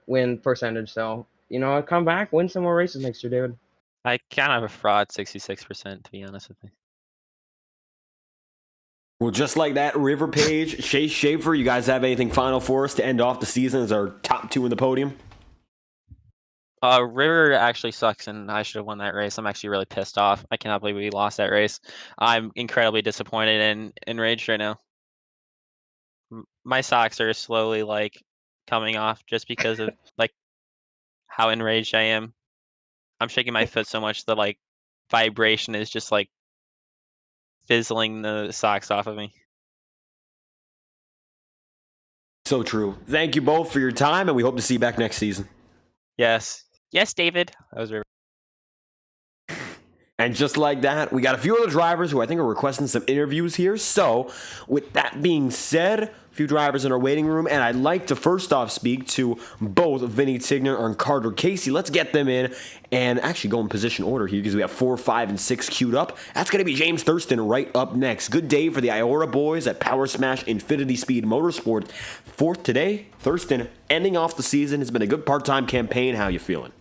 win percentage. So. I come back, win some more races next year, David. I kind of a fraud 66%, to be honest with you. Well, just like that, River Page, Chase Schaefer, you guys have anything final for us to end off the season as our top 2 in the podium? River actually sucks, and I should have won that race. I'm actually really pissed off. I cannot believe we lost that race. I'm incredibly disappointed and enraged right now. My socks are slowly coming off just because of how enraged I am. I'm shaking my foot so much the vibration is just fizzling the socks off of me. So true. Thank you both for your time, and we hope to see you back next season. Yes, David. That was River. And just like that, we got a few other drivers who I think are requesting some interviews here. So, with that being said, a few drivers in our waiting room, and I'd like to first off speak to both Vinny Tigner and Carter Casey. Let's get them in and actually go in position order here because we have 4, 5, and 6 queued up. That's going to be James Thurston right up next. Good day for the IORA boys at Power Smash Infinity Speed Motorsport. 4th today, Thurston ending off the season. It's been a good part-time campaign. How you feeling?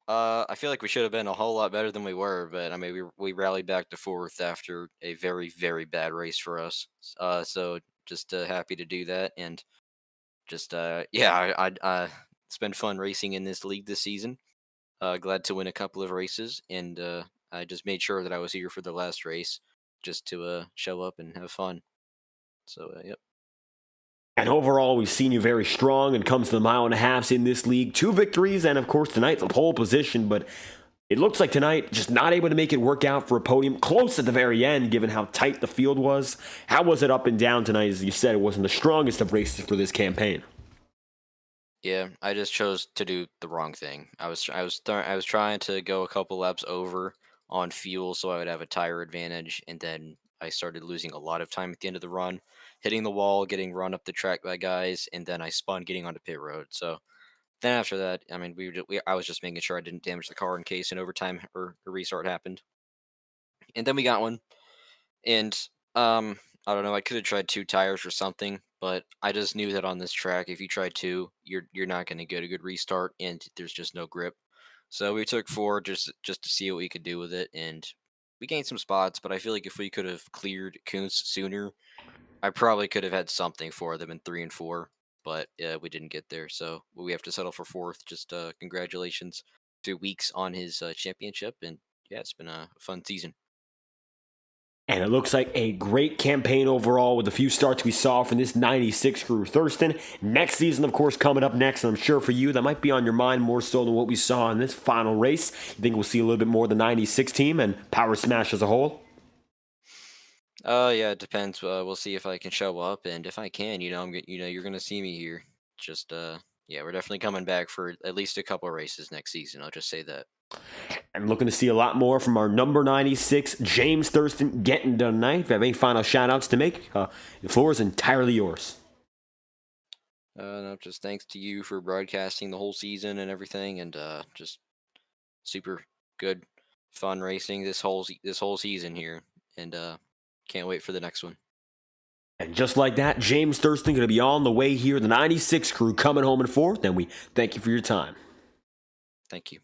I feel like we should have been a whole lot better than we were, but I mean, we rallied back to fourth after a very, very bad race for us. So just happy to do that, and just yeah, it's been fun racing in this league this season. Glad to win a couple of races, and I just made sure that I was here for the last race, just to show up and have fun. So yep. And overall, we've seen you very strong and comes to the mile and a half in this league. 2 victories, and of course, tonight, the pole position. But it looks like tonight, just not able to make it work out for a podium. Close at the very end, given how tight the field was. How was it up and down tonight? As you said, it wasn't the strongest of races for this campaign. Yeah, I just chose to do the wrong thing. I was trying to go a couple laps over on fuel so I would have a tire advantage, and then I started losing a lot of time at the end of the run, hitting the wall, getting run up the track by guys, and then I spun getting onto pit road. So then after that, I mean, I was just making sure I didn't damage the car in case an overtime or a restart happened. And then we got one, and I don't know, I could have tried 2 tires or something, but I just knew that on this track, if you try 2, you're not going to get a good restart, and there's just no grip. So we took 4 just to see what we could do with it, and we gained some spots. But I feel like if we could have cleared Kuntz sooner, I probably could have had something for them in 3 and 4. But we didn't get there, so we have to settle for 4th. Just congratulations to Weeks on his championship, and yeah, it's been a fun season. And it looks like a great campaign overall with the few starts we saw from this 96 crew. Thurston, next season, of course, coming up next. And I'm sure for you, that might be on your mind more so than what we saw in this final race. You think we'll see a little bit more of the 96 team and Power Smash as a whole? Yeah, it depends. We'll see if I can show up, and if I can, you're gonna see me here. Just yeah, we're definitely coming back for at least a couple of races next season. I'll just say that. I'm looking to see a lot more from our number 96, James Thurston, getting done tonight. If you have any final shout-outs to make, the floor is entirely yours. No, just thanks to you for broadcasting the whole season and everything, and just super good, fun racing this whole season here, and can't wait for the next one. And just like that, James Thurston going to be on the way here. The 96 crew coming home in 4th, and we thank you for your time. Thank you.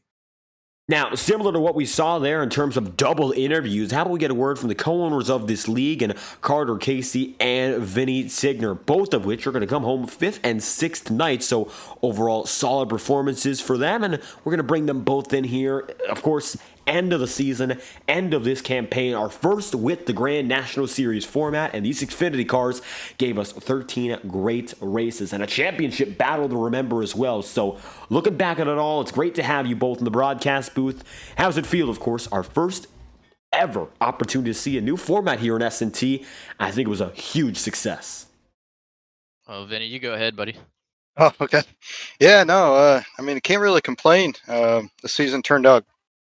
Now, similar to what we saw there in terms of double interviews, how about we get a word from the co-owners of this league, and Carter Casey and Vinny Signer, both of which are going to come home 5th and 6th tonight. So overall, solid performances for them, and we're going to bring them both in here. Of course, end of the season, end of this campaign, our first with the Grand National Series format, and these Xfinity cars gave us 13 great races and a championship battle to remember as well. So looking back at it all, it's great to have you both in the broadcast booth. How does it feel, of course, our first ever opportunity to see a new format here in S&T? I think it was a huge success. Oh, Vinny, you go ahead, buddy. Oh, okay. Yeah, no, I mean, I can't really complain. The season turned out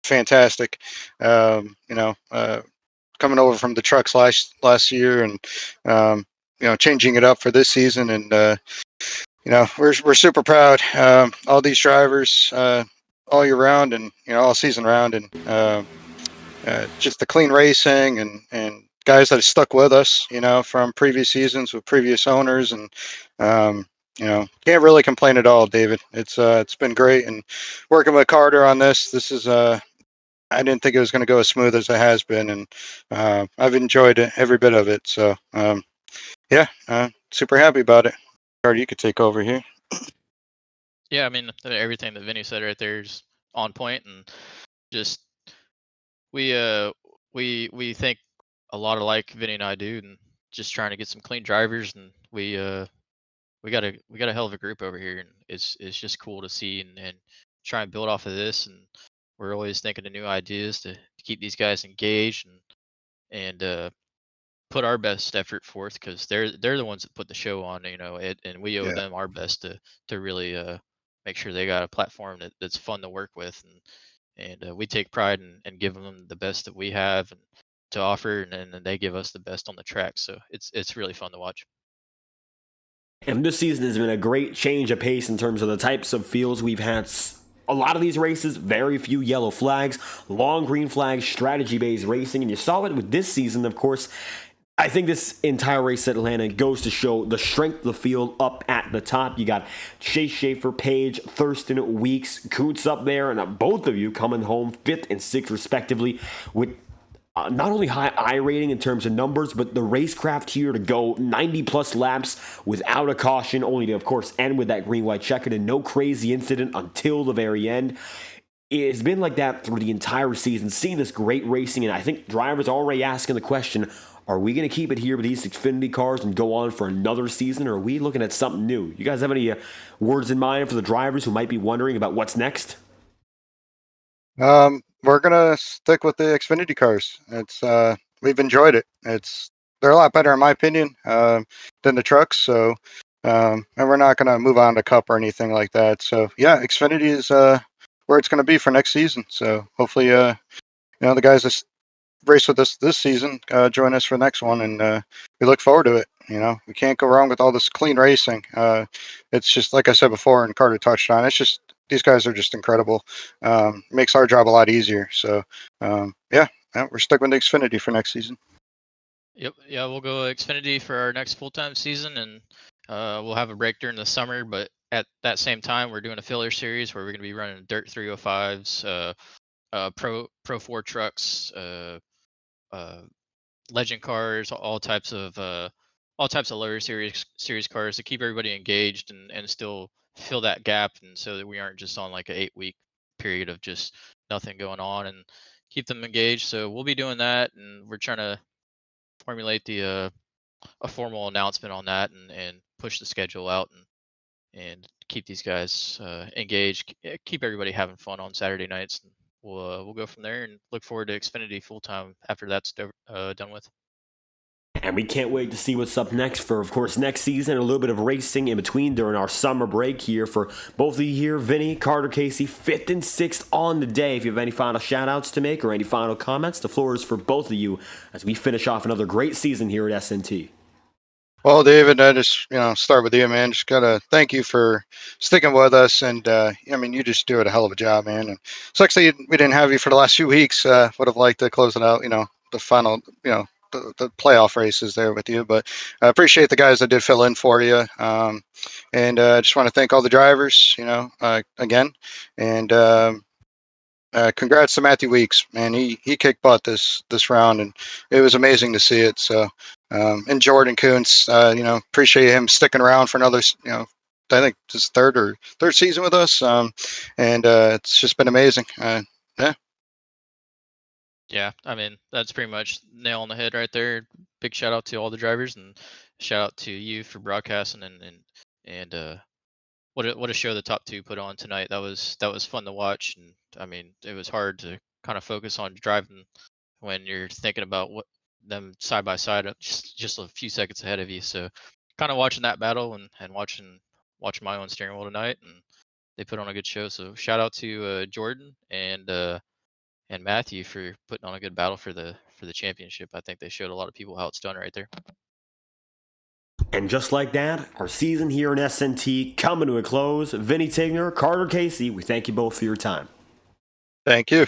fantastic. Coming over from the trucks last year, and changing it up for this season, and we're super proud. All these drivers, all year round, and all season round, and just the clean racing, and guys that have stuck with us, from previous seasons with previous owners, and can't really complain at all, David. It's been great, and working with Carter on this is I didn't think it was going to go as smooth as it has been, and I've enjoyed every bit of it. So super happy about it. Carter, you could take over here. Yeah, I mean, everything that Vinny said right there is on point, and just we think a lot alike, Vinny and I do, and just trying to get some clean drivers, and we got a hell of a group over here, and it's just cool to see and try and build off of this, and we're always thinking of new ideas to keep these guys engaged and put our best effort forth, because they're the ones that put the show on, and we owe them our best to really make sure they got a platform that's fun to work with, and we take pride in giving them the best that we have and to offer, and they give us the best on the track. So it's really fun to watch. And this season has been a great change of pace in terms of the types of fields we've had. A lot of these races, very few yellow flags, long green flags, strategy-based racing, and you saw it with this season, of course. I think this entire race at Atlanta goes to show the strength of the field up at the top. You got Chase Schaefer, Page, Thurston, Weeks, Coots up there, and both of you coming home 5th and 6th respectively with not only high I rating in terms of numbers, but the racecraft here to go 90-plus laps without a caution, only to, of course, end with that green-white checkered and no crazy incident until the very end. It's been like that through the entire season, seeing this great racing, and I think drivers are already asking the question, are we going to keep it here with these Xfinity cars and go on for another season, or are we looking at something new? You guys have any words in mind for the drivers who might be wondering about what's next? We're gonna stick with the Xfinity cars. It's we've enjoyed it. They're a lot better in my opinion than the trucks. So and we're not gonna move on to Cup or anything like that. So yeah, Xfinity is where it's gonna be for next season. So hopefully the guys that race with us this season join us for the next one, and we look forward to it. We can't go wrong with all this clean racing. It's just like I said before, and Carter touched on. It's just these guys are just incredible. Makes our job a lot easier. So yeah, we're stuck with Xfinity for next season. Yep. Yeah, we'll go Xfinity for our next full-time season, and we'll have a break during the summer. But at that same time, we're doing a filler series where we're going to be running dirt 305s, Pro 4 trucks, legend cars, all types of lower series cars to keep everybody engaged and still fill that gap, and so that we aren't just on like an 8-week period of just nothing going on, and keep them engaged. So we'll be doing that, and we're trying to formulate a formal announcement on that and push the schedule out and keep these guys engaged, keep everybody having fun on Saturday nights. We'll go from there and look forward to Xfinity full time after that's done with. And we can't wait to see what's up next for, of course, next season. A little bit of racing in between during our summer break here for both of you here. Vinny, Carter, Casey, 5th and 6th on the day. If you have any final shout-outs to make or any final comments, the floor is for both of you as we finish off another great season here at SNT. Well, David, I just start with you, man. Just gotta thank you for sticking with us, and you just do it a hell of a job, man. And sucks that we didn't have you for the last few weeks. Would have liked to close it out, the final, the playoff races there with you. But I appreciate the guys that did fill in for you. And I just want to thank all the drivers, again. And congrats to Matthew Weeks, man. He kicked butt this round, and it was amazing to see it. So, and Jordan Kuntz, appreciate him sticking around for another, I think his third season with us. And it's just been amazing. Yeah. Yeah, I mean, that's pretty much nail on the head right there. Big shout out to all the drivers, and shout out to you for broadcasting and what a show the top two put on tonight. That was fun to watch, and I mean, it was hard to kind of focus on driving when you're thinking about what them side by side just a few seconds ahead of you. So kind of watching that battle and watching my own steering wheel tonight, and they put on a good show. So shout out to Jordan and Matthew for putting on a good battle for the championship. I think they showed a lot of people how it's done right there. And just like that, our season here in SNT coming to a close. Vinny Tigner, Carter Casey, we thank you both for your time. Thank you.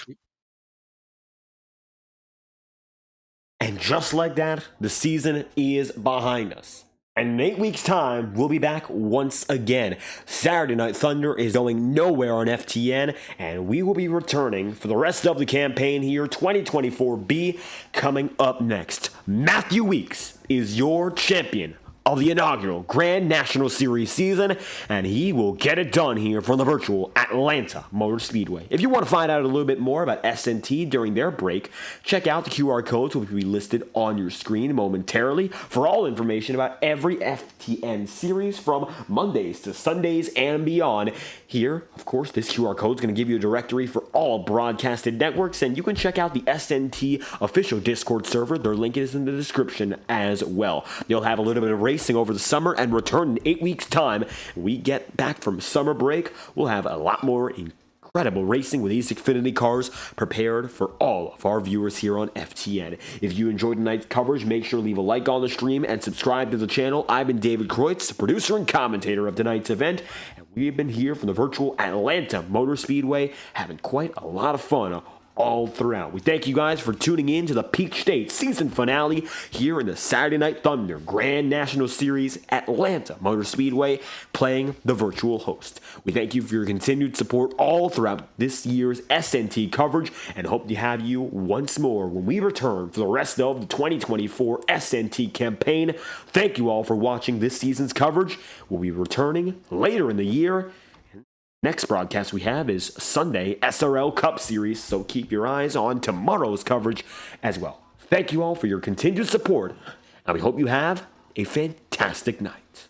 And just like that, the season is behind us. And in 8 weeks' time, we'll be back once again. Saturday Night Thunder is going nowhere on FTN, and we will be returning for the rest of the campaign here, 2024B, coming up next. Matthew Weeks is your champion of the inaugural Grand National Series season, and he will get it done here from the virtual Atlanta Motor Speedway. If you want to find out a little bit more about SNT during their break, check out the QR codes which will be listed on your screen momentarily for all information about every FTN series from Mondays to Sundays and beyond. Here, of course, this QR code is going to give you a directory for all broadcasted networks, and you can check out the SNT official Discord server. Their link is in the description as well. You'll have a little bit of racing over the summer and return in 8 weeks' time. We get back from summer break. We'll have a lot more incredible racing with these Xfinity cars prepared for all of our viewers here on FTN. If you enjoyed tonight's coverage, make sure to leave a like on the stream and subscribe to the channel. I've been David Kreutz, the producer and commentator of tonight's event, and we've been here from the virtual Atlanta Motor Speedway having quite a lot of fun all throughout. We thank you guys for tuning in to the Peach State season finale here in the Saturday Night Thunder Grand National Series Atlanta Motor Speedway, playing the virtual host. We thank you for your continued support all throughout this year's SNT coverage and hope to have you once more when we return for the rest of the 2024 SNT campaign. Thank you all for watching this season's coverage. We'll be returning later in the year. Next broadcast we have is Sunday SRL Cup Series, so keep your eyes on tomorrow's coverage as well. Thank you all for your continued support, and we hope you have a fantastic night.